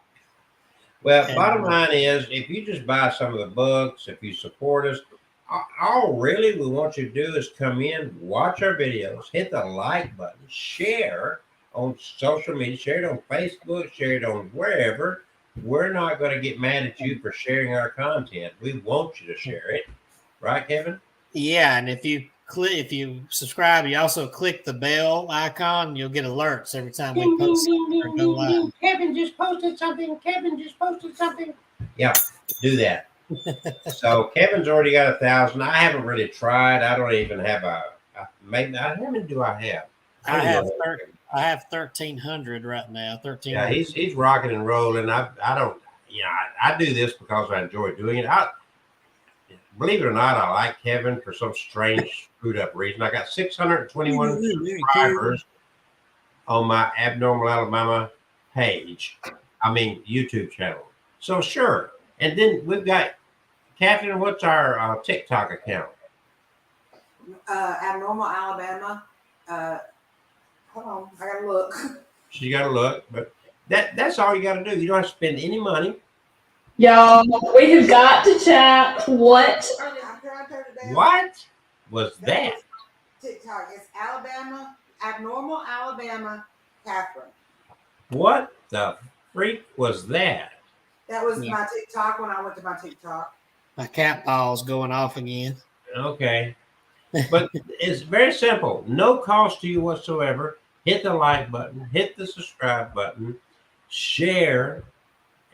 Well, bottom line is, if you just buy some of the books, if you support us, all really we want you to do is come in, watch our videos, hit the like button, share on social media, share it on Facebook, share it on wherever. We're not going to get mad at you for sharing our content. We want you to share it, right, Kevin? Yeah, and if you subscribe, you also click the bell icon. You'll get alerts every time we post something or go live. Kevin just posted something. Kevin just posted something. Yeah, do that. So Kevin's already got 1,000. I haven't really tried. I don't even have maybe. How many do I have? I have 1,300 right now. 13. Yeah, he's rocking and rolling. I don't. I do this because I enjoy doing it. Believe it or not, I like Kevin for some strange, screwed up reason. I got 621 subscribers on my Abnormal Alabama page. I mean, YouTube channel. So sure. And then we've got, Catherine, what's our TikTok account? Abnormal Alabama. Hold on, I gotta look. She got to look, but that's all you got to do. You don't have to spend any money. Y'all, we have got to chat. What Was that? TikTok. It's Abnormal Alabama, Catherine. What the freak was that? That was my TikTok when I went to my TikTok. My cat ball's going off again. Okay. But it's very simple. No cost to you whatsoever. Hit the like button, hit the subscribe button, share,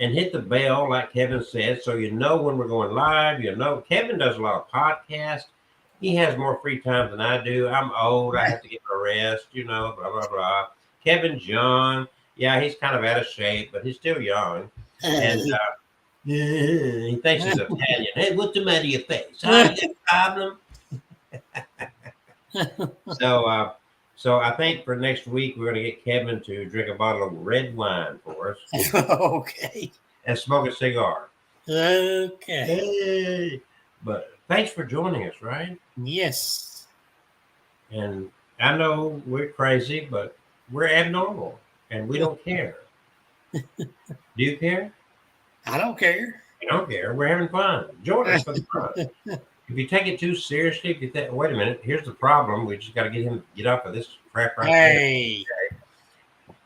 and hit the bell, like Kevin said, so you know when we're going live. You know, Kevin does a lot of podcasts. He has more free time than I do. I'm old. I have to get my rest, blah, blah, blah. Kevin's young. Yeah, he's kind of out of shape, but he's still young. And he thinks he's Italian. Hey, what's the matter with your face? I got a problem. So I think for next week, we're going to get Kevin to drink a bottle of red wine for us. Okay. And smoke a cigar. Okay. Hey. But thanks for joining us, right? Yes. And I know we're crazy, but we're abnormal and we don't care. Do you care? I don't care. You don't care. We're having fun. Join us for the fun. If you take it too seriously, if you think, wait a minute, here's the problem. We just got to get him to get off of this crap right Hey. There.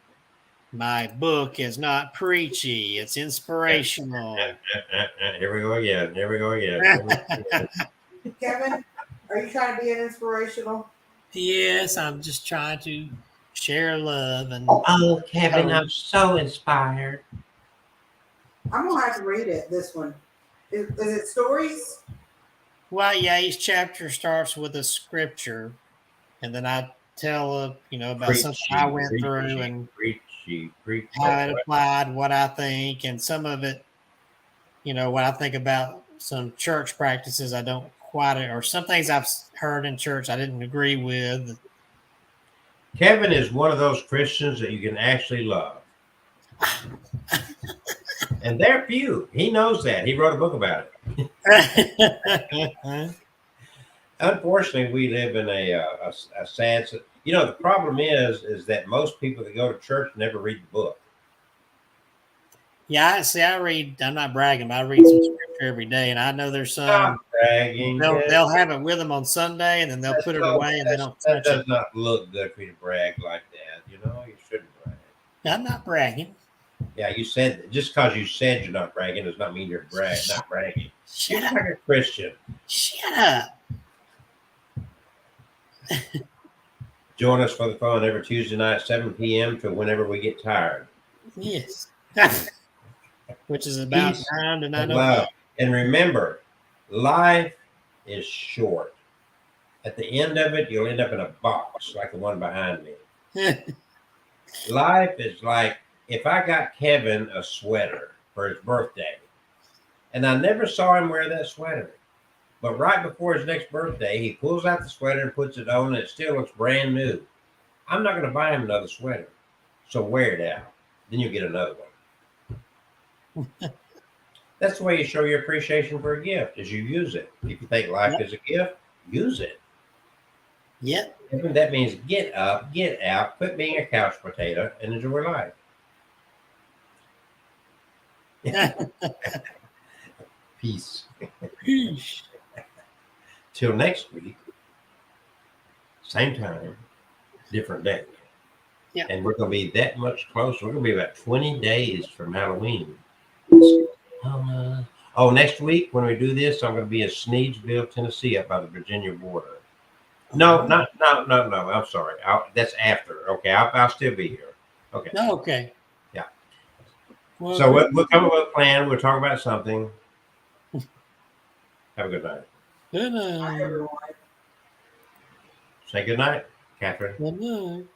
My book is not preachy. It's inspirational. Here we go again. Kevin, are you trying to be an inspirational? Yes, I'm just trying to share love. Oh, Kevin, I'm so inspired. I'm going to have to read it, this one. Is it stories? Well, yeah, each chapter starts with a scripture, and then I tell, about something I went through and how it applied, what I think, and some of it, what I think about some church practices I don't quite, or some things I've heard in church I didn't agree with. Kevin is one of those Christians that you can actually love. And they're few. He knows that. He wrote a book about it. Unfortunately, we live in a sad. The problem is that most people that go to church never read the book. Yeah, I read. I'm not bragging, but I read some scripture every day, and I know there's some. Not bragging. They'll have it with them on Sunday, and then they'll put it away, and they don't touch it. That does not look good for you to brag like that. You shouldn't brag. I'm not bragging. Yeah, you said just because you said you're not bragging does not mean you're not bragging. Shut you're up. like a Christian. Shut up. Join us for the fun every Tuesday night, 7 p.m. to whenever we get tired. Yes. Which is about 9 to 9:05. Wow. And remember, life is short. At the end of it, you'll end up in a box like the one behind me. Life is like, if I got Kevin a sweater, for his birthday. And I never saw him wear that sweater. But right before his next birthday, he pulls out the sweater and puts it on, and it still looks brand new. I'm not going to buy him another sweater. So wear it out. Then you'll get another one. That's the way you show your appreciation for a gift, is you use it. If you think life is a gift, use it. Yep. That means get up, get out, quit being a couch potato, and enjoy life. Peace. Peace. Till next week, same time, different day. Yeah. And we're going to be that much closer. We're going to be about 20 days from Halloween. Oh, next week when we do this, I'm going to be in Sneedsville, Tennessee, up by the Virginia border. No. I'm sorry. That's after. Okay, I'll still be here. Okay. Okay. Yeah. Well, So we'll come up with a plan. We'll talk about something. Have a good night. Good Bye, night. everyone. Say good night, Catherine. Good night.